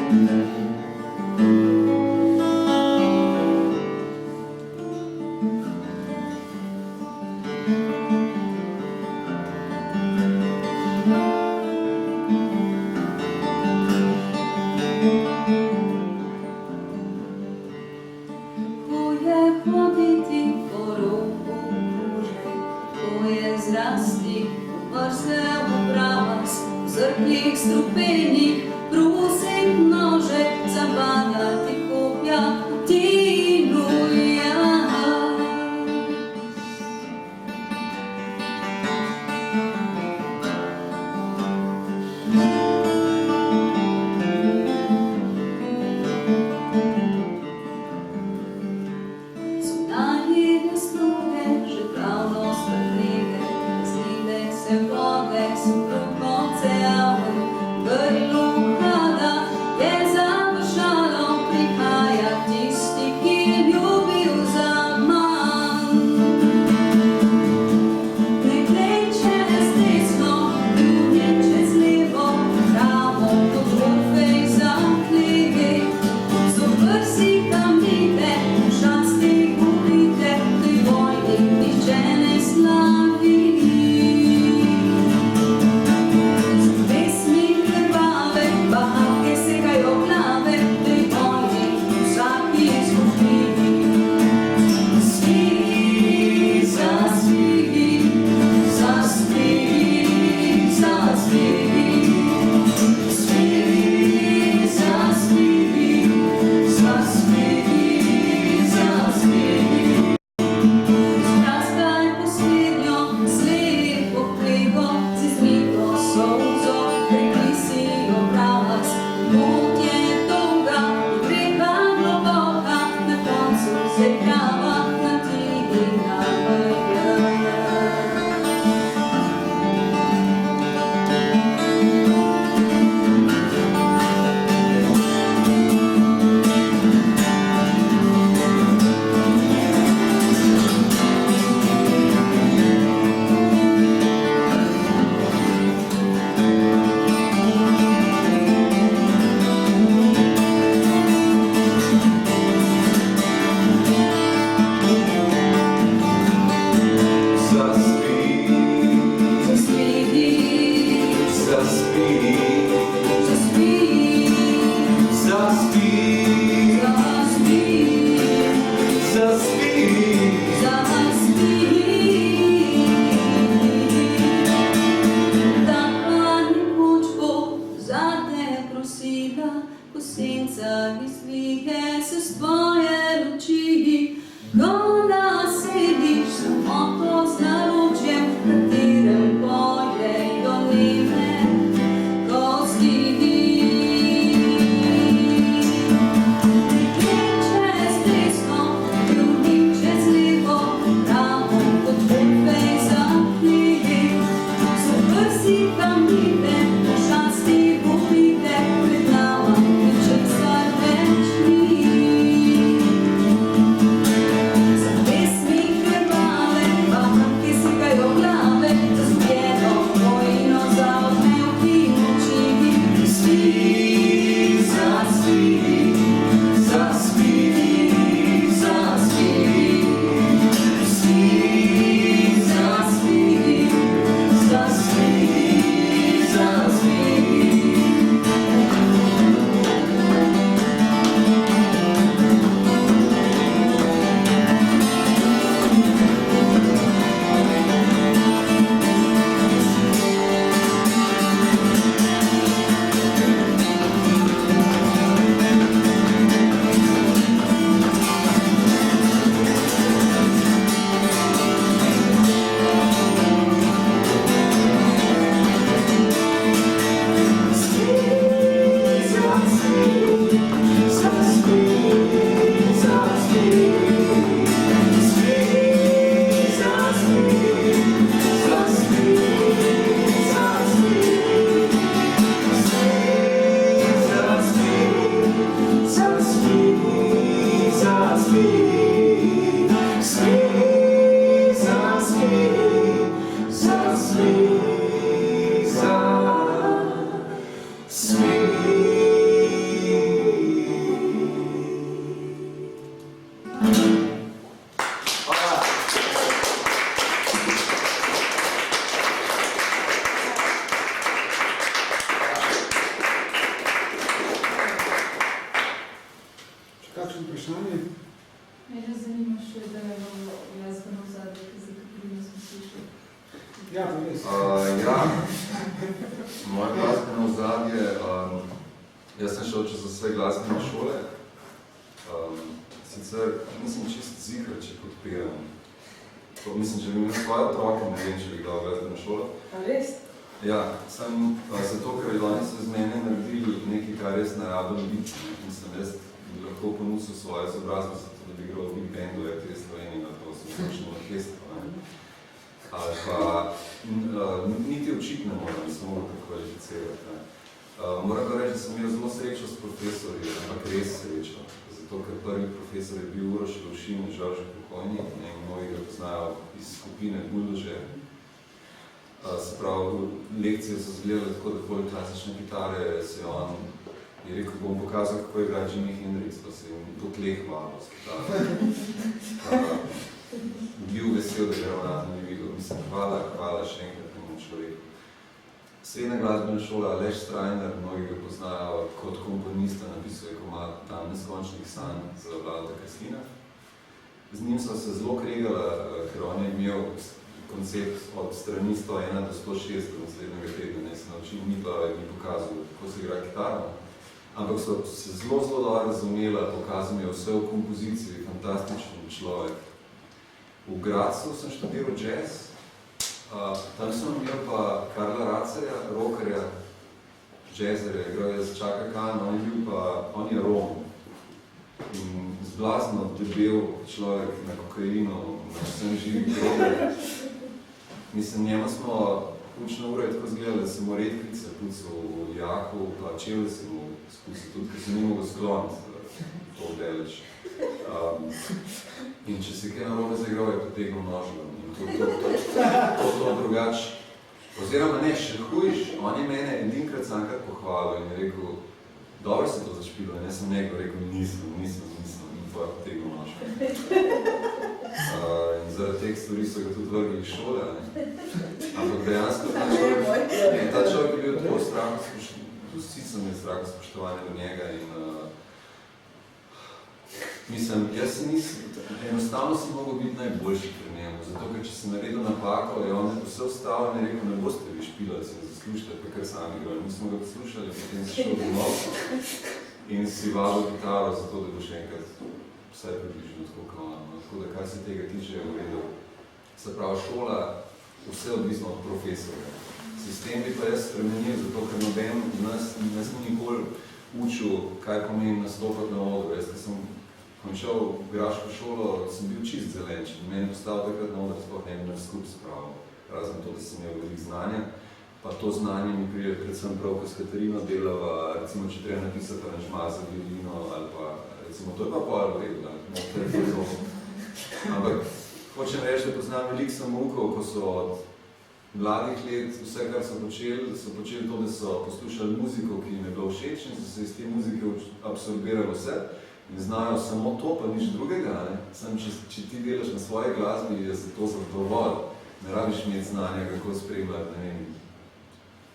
To je hoditi po rohu kružek, to je zrasti v vrzel pravac, v zrklih strupenih brusih nožek, zabadati kopja v tinu jaz. Zunanji nasluge, že pravno spremljive, zlide se vode, so krog oceanu, grlu hlada je završalo, prihaja tisti, ki je ljubil zaman. Ne glej čez desno, ljubim čez levo, pravo kot Orfej za knjige, zoprsi kamnite, šasti gubite, pri vojni nihče ne slavi. Z pesmi krvave, bahanke sekajo glave, pri vojni vsaki izgubi. Zaspi, zaspi, zaspi, zaspi, zaspi, zaspi, zaspi. Spraskaj poslednjo slepo knjigo, z izmito solzo, prekli si obraz. Pot je dolga, potreba globoka, na koncu zaigrava na tihi najbolj. Sweet. Ja, pa res. Ja, moje glasbeno ozadje, jaz sem šel čez vse glasbene šole, sicer nisem čist ziher, če podpiram. Mislim, če bi imel svoje otroke, ne vem, če bi dal glasbeno šolo. A res? Ja, sem zato, ker oni so z mene naredili nekaj, kar res ne rabim biti. Mislim, jaz bi lahko ponusil svoje izobrazbe, zato da bi igral v Big Bandu, RTV Slovenije, na to sem zločno orkestro. Ali pa niti učiti ne moram, nisem mogel prekvalificirati. Moram pa reči, da sem imel zelo srečo s profesorji, ampak res srečo. Zato, ker prvi profesor je bil Uroš Lovšin, žal že pokojni, mnogi ga poznajo iz skupine Buldožer. Se pravi, lekcije so izgledale tako, da poleg klasične kitare se on je rekel, bom pokazal, kako igra Jimi Hendrix, pa se je po tleh hvalil s kitaro. Bil vesel, da ga ravnatelj ni videl. Mislim, hvala še enkrat temu človeku. Srednja glasbena šola Aleš Strajner, mnogi ga poznajo kot komponista, napisuje komad Tam neskončnih sanj za Vladeta Kreslina. Z njim so se zelo kregala, ker on je imel koncept od strani 101 do 106 do naslednjega tedna, ne se naučil, ni pa mi pokazal, kako se igra kitara. Ampak so se zelo dobro razumela, pokazal mi je vse v kompoziciji, fantastičen človek. V Gradcu sem študiral jazz, tam sem imel pa Karla Racerja, rockerja, jazzerja, igral je z Chaka Khan, on je Rom. In zblazno debel človek na kokainu, na vsem živih drogah. Mislim, njema smo učne ure tako zgledali, da sem mu redkvice pucal v jaku, pa čevlje sem mu spucal tudi, ker sem ni mogel skloniti to deleč. In če si kaj narobe zaigral, je potegnil nožlom. To drugače. Oziroma ne, še hujš, on je mene edinkrat samkrat pohvalil in je rekel, dobro se to začpilo, in jaz sem njegov rekel, nisem, in to je potegnil nožlom. In zaradi teh stvari so ga tudi vrgli iz šole, ne. Ampak dejansko ta človek je bil tako strah, vsi sem imel strah spoštovanja do njega in mislim, jaz enostavno sem mogel biti najboljši pri njemu, zato ker če sem naredil napako, je on vse ostalo in je rekel, ne boste vi špilali, se ne zaslušite, pa kar sami igrali. Mi smo ga poslušali, potem si šel domov in si vabil kitaro, zato da bo še enkrat vsaj približno tako kalano. Tako da, kar se tega tiče, je v redu. Se pravi, šola, vse odvisno od profesorja. Sistem bi pa jaz spremenil, zato ker noben nas ni nikoli učil, kaj pomeni nastopati na odru. Jaz, ko sem končal graško šolo, sem bil čist zelenč. Meni postal takrat na odru, sploh ne bi naš skup spravil. Razen to, da sem imel veliko znanja. Pa to znanje mi pride predvsem prav, ko s Katarino delava, recimo, če treba napisati aranžma za violino ali pa, recimo, to je pa pol v redu, da ampak hočem reči, da poznam veliko samoukov, ko so od mladih let vse, kar so počeli to, da so poslušali muziko, ki jim je bilo všeč in so se iz te muzike absorbirali vse in znajo samo to, pa nič drugega, ne? Sam, če ti delaš na svoji glasbi, je za to zadovolj. Ne rabiš imeti znanja, kako spremljati, ne vem,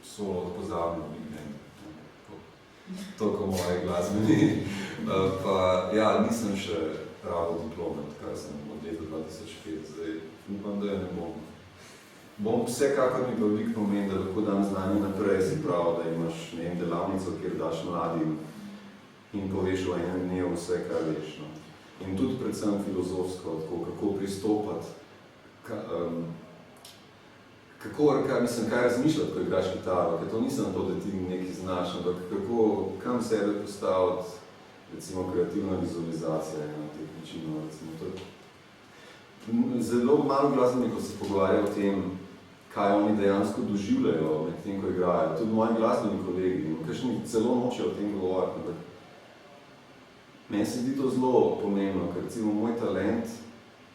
solo od pozabno, toliko moje glasbeni. Pa ja, nisem še pravo diplomat, kar sem od leta 2005, zdaj upam, da je ne bom. Bom vsekakor mi pa veliko pomeni, da lahko dam znanje naprej, si prav, da imaš, ne vem, delavnico, kjer daš mladim in poveš v enem dnevu vse, kar veš. No. In tudi predvsem filozofsko, tako, kako pristopati, kaj razmišljati, ko igraš kitaro, ker to nisem to, da ti nekaj znaš, ampak kam sebe postaviti, recimo kreativna vizualizacija na teh načinov, recimo to. Zelo malo glasbenikov se pogovarja o tem, kaj oni dejansko doživljajo med tem, ko igrajo. Tudi moji glasbeni kolegi, kakšni celo nočejo o tem govoriti, ampak meni se zdi to zelo pomembno, ker recimo moj talent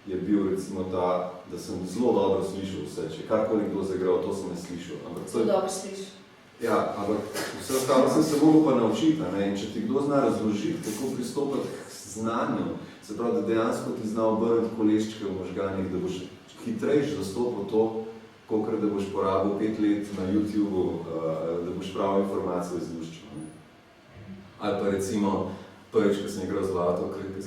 je bil recimo ta, da sem zelo dobro slišal vse, če karkoli kdo zagral, to sem ne slišal. Zelo dobro slišal. Ja, ampak vse ostalo sem se mogel pa naučiti, ne? In če ti kdo zna razložiti, kako pristopati k znanju, se pravi, da dejansko ti zna obrniti koleščke v možganjih, da boš hitrejš zastopil to, kolikor da boš porabil 5 let na YouTubeu, da boš pravo informacijo izluščil. Ali pa recimo, prvič, ko sem igral z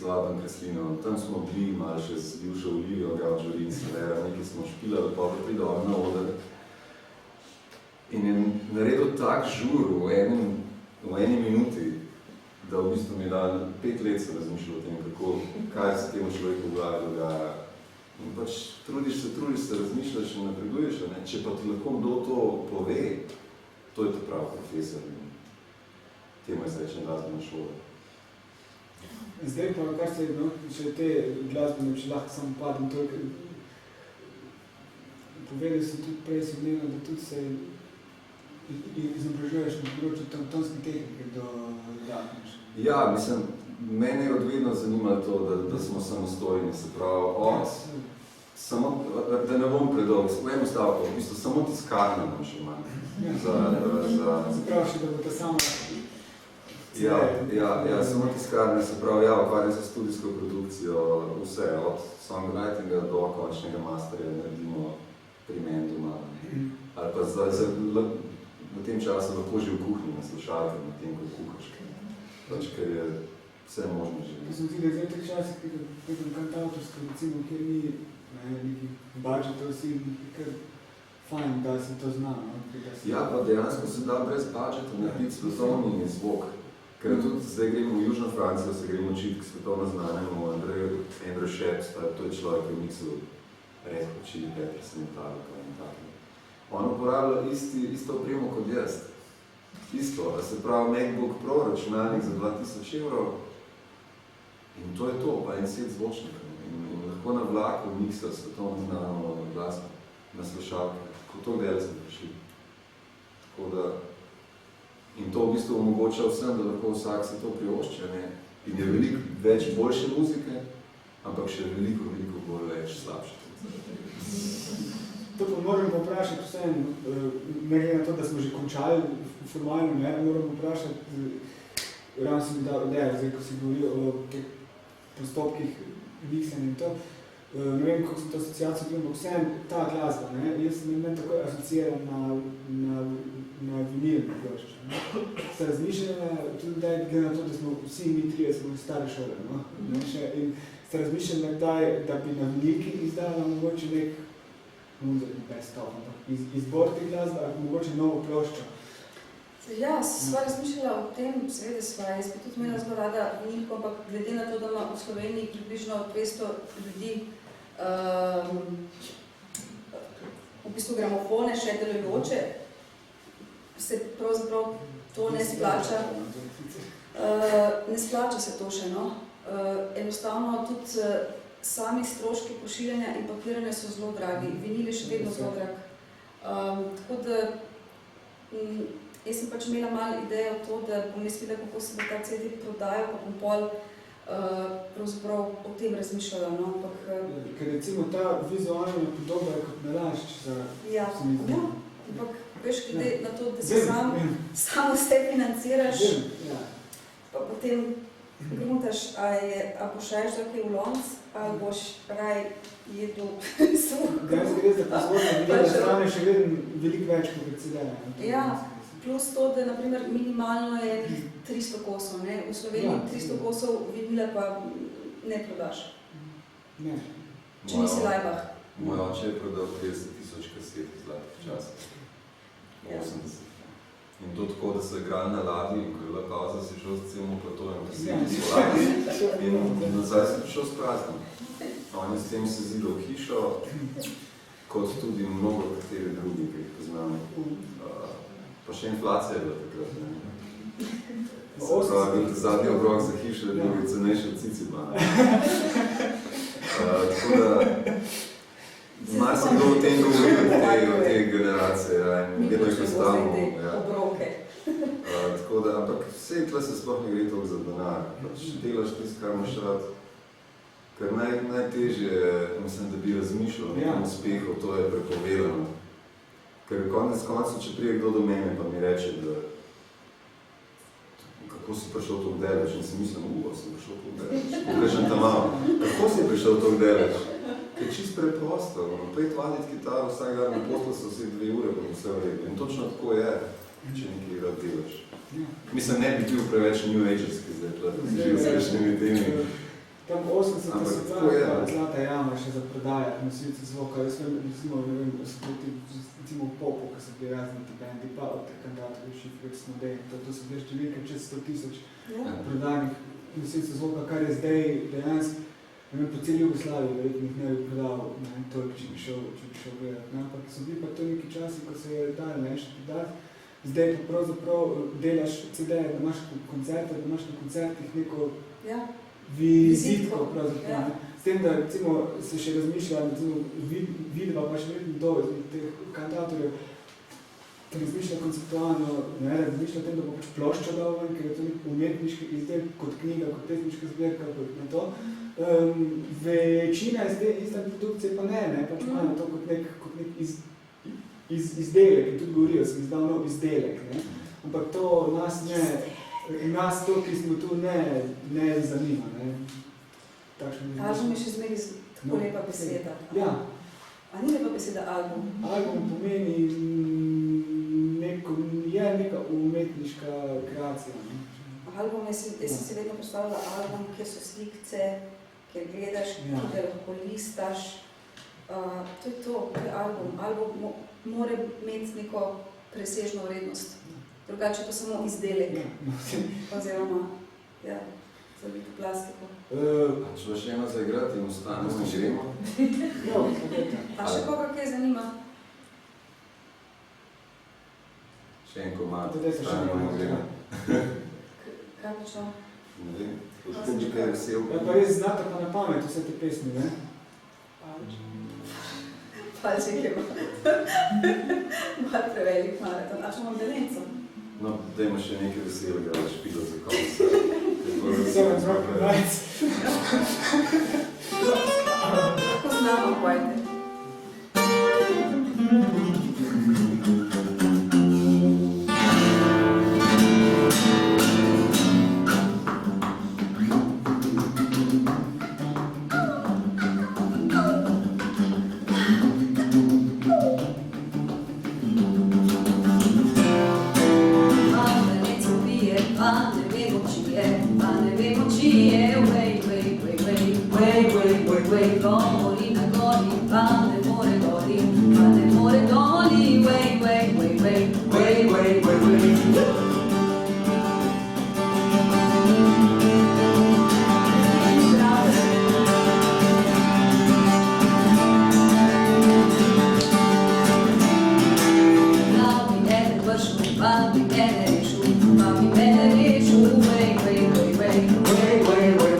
Vladom Kreslinom, tam smo bili malo še z bivšo Olivijo Gavčorin, nekaj smo špilali, pa pride na oder In je naredil tak žur v eni minuti, da v bistvu mi je dal 5 let se razmišljal o tem, kaj se temu človeku v glavi dogaja. In pač trudiš se, razmišljaš in napreduješ, ne? Če pa ti lahko kdo to pove, to je to prav profesor. Temu je srečen glasbena šola. Zdaj pa, kar se še te glasbene, če lahko samo padem toliko, povedal sem tudi prej Signena, da tudi se izobražuješ na področju tonske tehnike do glasbeniš. Ja, mislim, mene je odvedno zanimalo to, da smo samostojni, se pravi, samo, da ne bom predolg, v enem stavku, v bistvu samo tiskarne nam še manj. Se pravi še, da bo ta sama... Ja, samo tiskarne, se pravi, ukvarjam se studijsko produkcijo, vse, od songwritinga do končnega masterja naredimo pri meni doma. Ali pa v tem času lahko že v kuhinji na slušalke, na tem, ko kuhaš. Pač, ker je vse možno že. Ko sem ti, da je zdaj teh časih, kot kantautorsko, recimo, kjer ni neki budžetov, si kar fajn, da se to zna. Ja, pa dejansko se da brez budžeta narediti svetovni zvok. Ker tudi zdaj gremo v Južno Francijo, se gremo učiti k svetovno znanemu Andrew Sheps, to je človek, ki je miksel Red Hot Chili Peppers, Metallica in tako. On uporablja isto opremo kot jaz. Isto, se pravi MacBook Pro, računalnik za 2000 evrov in to je to, pa en set zvočnikov. In lahko na vlaku miksa svetovno znano glasno na slušalke, ko to delo smo prišli. Tako da, in to v bistvu omogoča vsem, da lahko vsak se to privošče, ne? In je veliko več boljše muzike, ampak še veliko bolj več slabše. To pa moram vprašati vsem, ne glede na to, da smo že končali formalno, ne, moram vprašati, ravno si mi dal idejo, zdaj, ko si govoril o teh postopkih miksanja in to, ne vem, kako sem to asociacijo bil, ampak vsem ta glasba, ne, jaz sem meni tako asociiran na vinilno ploščo. Se razmišljala tudi, da glede na to, da smo vsi mi trije smo stare šole, no, in ste razmišljali, da bi na vinilki izdala mogoče nek izbor te glasbe, ali mogoče novo ploščo. Ja, sva razmišljala o tem, seveda sva, jaz bi tudi imela zelo rada vinilko, ampak glede na to, da ima v Sloveniji približno 200 ljudi v bistvu gramofone še delujoče, se pravzaprav to ne splača. Ne splača se to še, no. Enostavno tudi sami stroški pošiljanja in pakiranja so zelo dragi. Vinil je še vedno zelo drag. Tako da jaz sem pač imela malo idejo to, da bom jaz videla, kako se bo ta CD prodajal, pa bom pol pravzaprav o tem razmišljala, no, ampak... Ker recimo ta vizualna podoba je kot nalašč za... Ja, ampak veš, glede na to, da se samo vse financiraš, pa potem gruntaš, a boš rajš zakaj v lonc, ali boš raj jedel suh. Da jaz gre za pozvorno, da stane še vedno veliko več kot CD-ja. Ja, plus to, da naprimer minimalno je 300 kosov, ne? V Sloveniji 300 kosov vinila pa ne prodaš. Ne. Če nisi lajbah. Moj oče je prodal 50,000 kaset v zlatih časih. 80. In to tako, da so igrali na ladji in ko je bila pauza, si šel s celom platojem, ki si niso ladji in nazaj si prišel s praznim. On je s tem sezidal hišo, kot tudi mnogo kateri drugi, ki jih poznamo. Pa še inflacija je bila takrat, ne? Zadnji obrok za hišo je bil cenejši od Ciciba. Tako da, malo sem kdo o tem govoril od te generacije, in vedno je postavno. Tako da, ampak vse tle se sploh ne gre toliko za denar. Pač delaš tisto, kar imaš rad. Ker najtežje je, mislim, da bi razmišljal o nekem uspehu, to je prepovedano. Ker konec koncu, če prije kdo do mene, pa mi reče, da kako si prišel toliko deleč, in si mislim, sem prišel toliko deleč. Pokažem tam malo, kako si prišel toliko deleč? Ker je čist preprosto, pojeti vaditi kitaro, vsak dan na poslu so vsi 2 ure, pa vse v redu. In točno tako je, če nekaj rad delaš. Mislim, ne bi bil preveč new agerski zdaj, da živel s kakšnimi temi tam 80 Ampak so tako je, bila ne. zlata jama še za prodajati nosilce zvoka. Jaz vem, recimo, ne vem, so bili recimo v popu, ko so bili razni ti bendi, pa od te kandidatorjev, Šifrex, Modej, to so bile številke čez 100 000 Ja. prodanih nosilcev zvoka, kar je zdaj dejansko, ne vem, po celi Jugoslaviji verjetno jih ne bi prodal, ne, toliko, če bi šel gledati. Ne, ampak so bili pa to neki časi, ko se je dali nešto prodati. Zdaj pa pravzaprav delaš CD-je, da imaš koncerte, da imaš na koncertih neko Ja. vizitko pravzaprav. Ja. Ne. S tem, da recimo, se še razmišlja, recimo, vidva pa še vedno do teh kandidatorjev, ki razmišlja konceptualno, ne, razmišlja o tem, da bo pač plošča dal ven, ker je to nek umetniški izdelek, kot knjiga, kot pesniška zbirka, kot na to. Večina izdelek produkcije pa ne, pač imajo to kot nek izdelek, in tudi govorijo, sem izdal nov izdelek, ne. Ampak to nas to, ki smo tu, ne zanima, ne. Album je še zmeri tako lepa beseda. Ja, A ni lepa beseda album? album pomeni neka umetniška kreacija. Ne? Album, jaz sem si vedno predstavljala album, kjer so slikce, kjer gledaš, Ja. ki ga lahko listaš. To je to, to je album. Album mora imeti neko presežno vrednost. Drugače je to samo izdelek, Ja, no, oziroma ja, za biti plastiko. Če bo še eno zaigrati in ostanemo in gremo. no, pogledajte. A še koga kaj zanima? Še en komad, Dajte še ostanemo in nekaj. gremo. Kaj počo? Ne vem, publika je vesel. Ja, pa res znate pa na pamet vse te pesmi, ne? Palček je malo prevelik maraton. A še imam delenco? No, dajmo še nekaj veselega špilo za konec. Seven Rock Nights. Lahko znamo, pojte. Wait,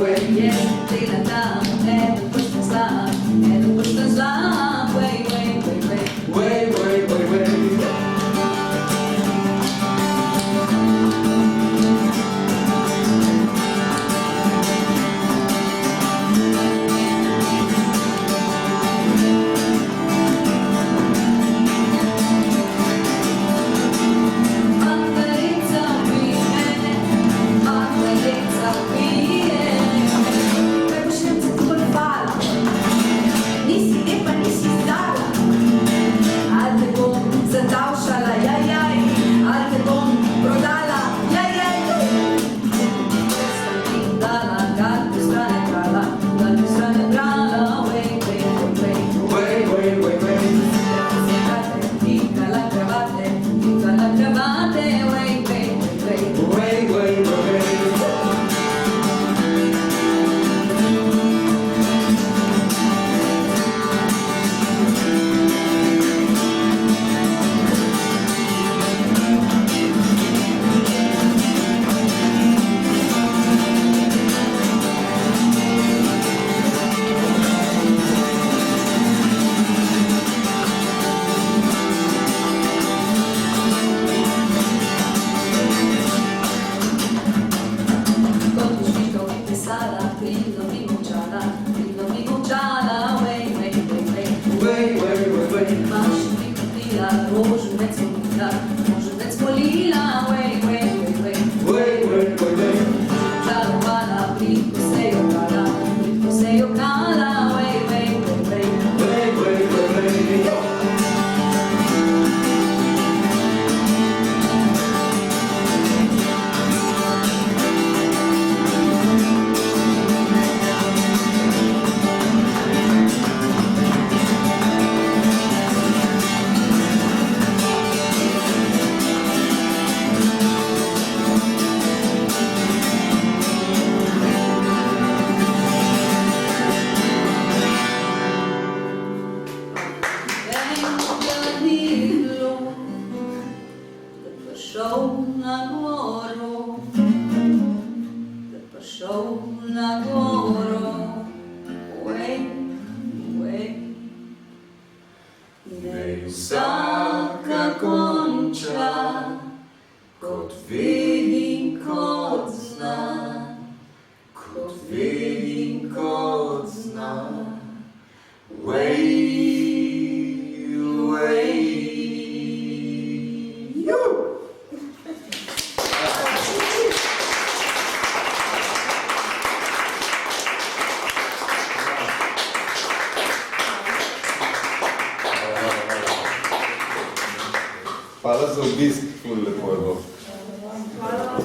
Hvala za obisk, ful lepo je bilo. Hvala.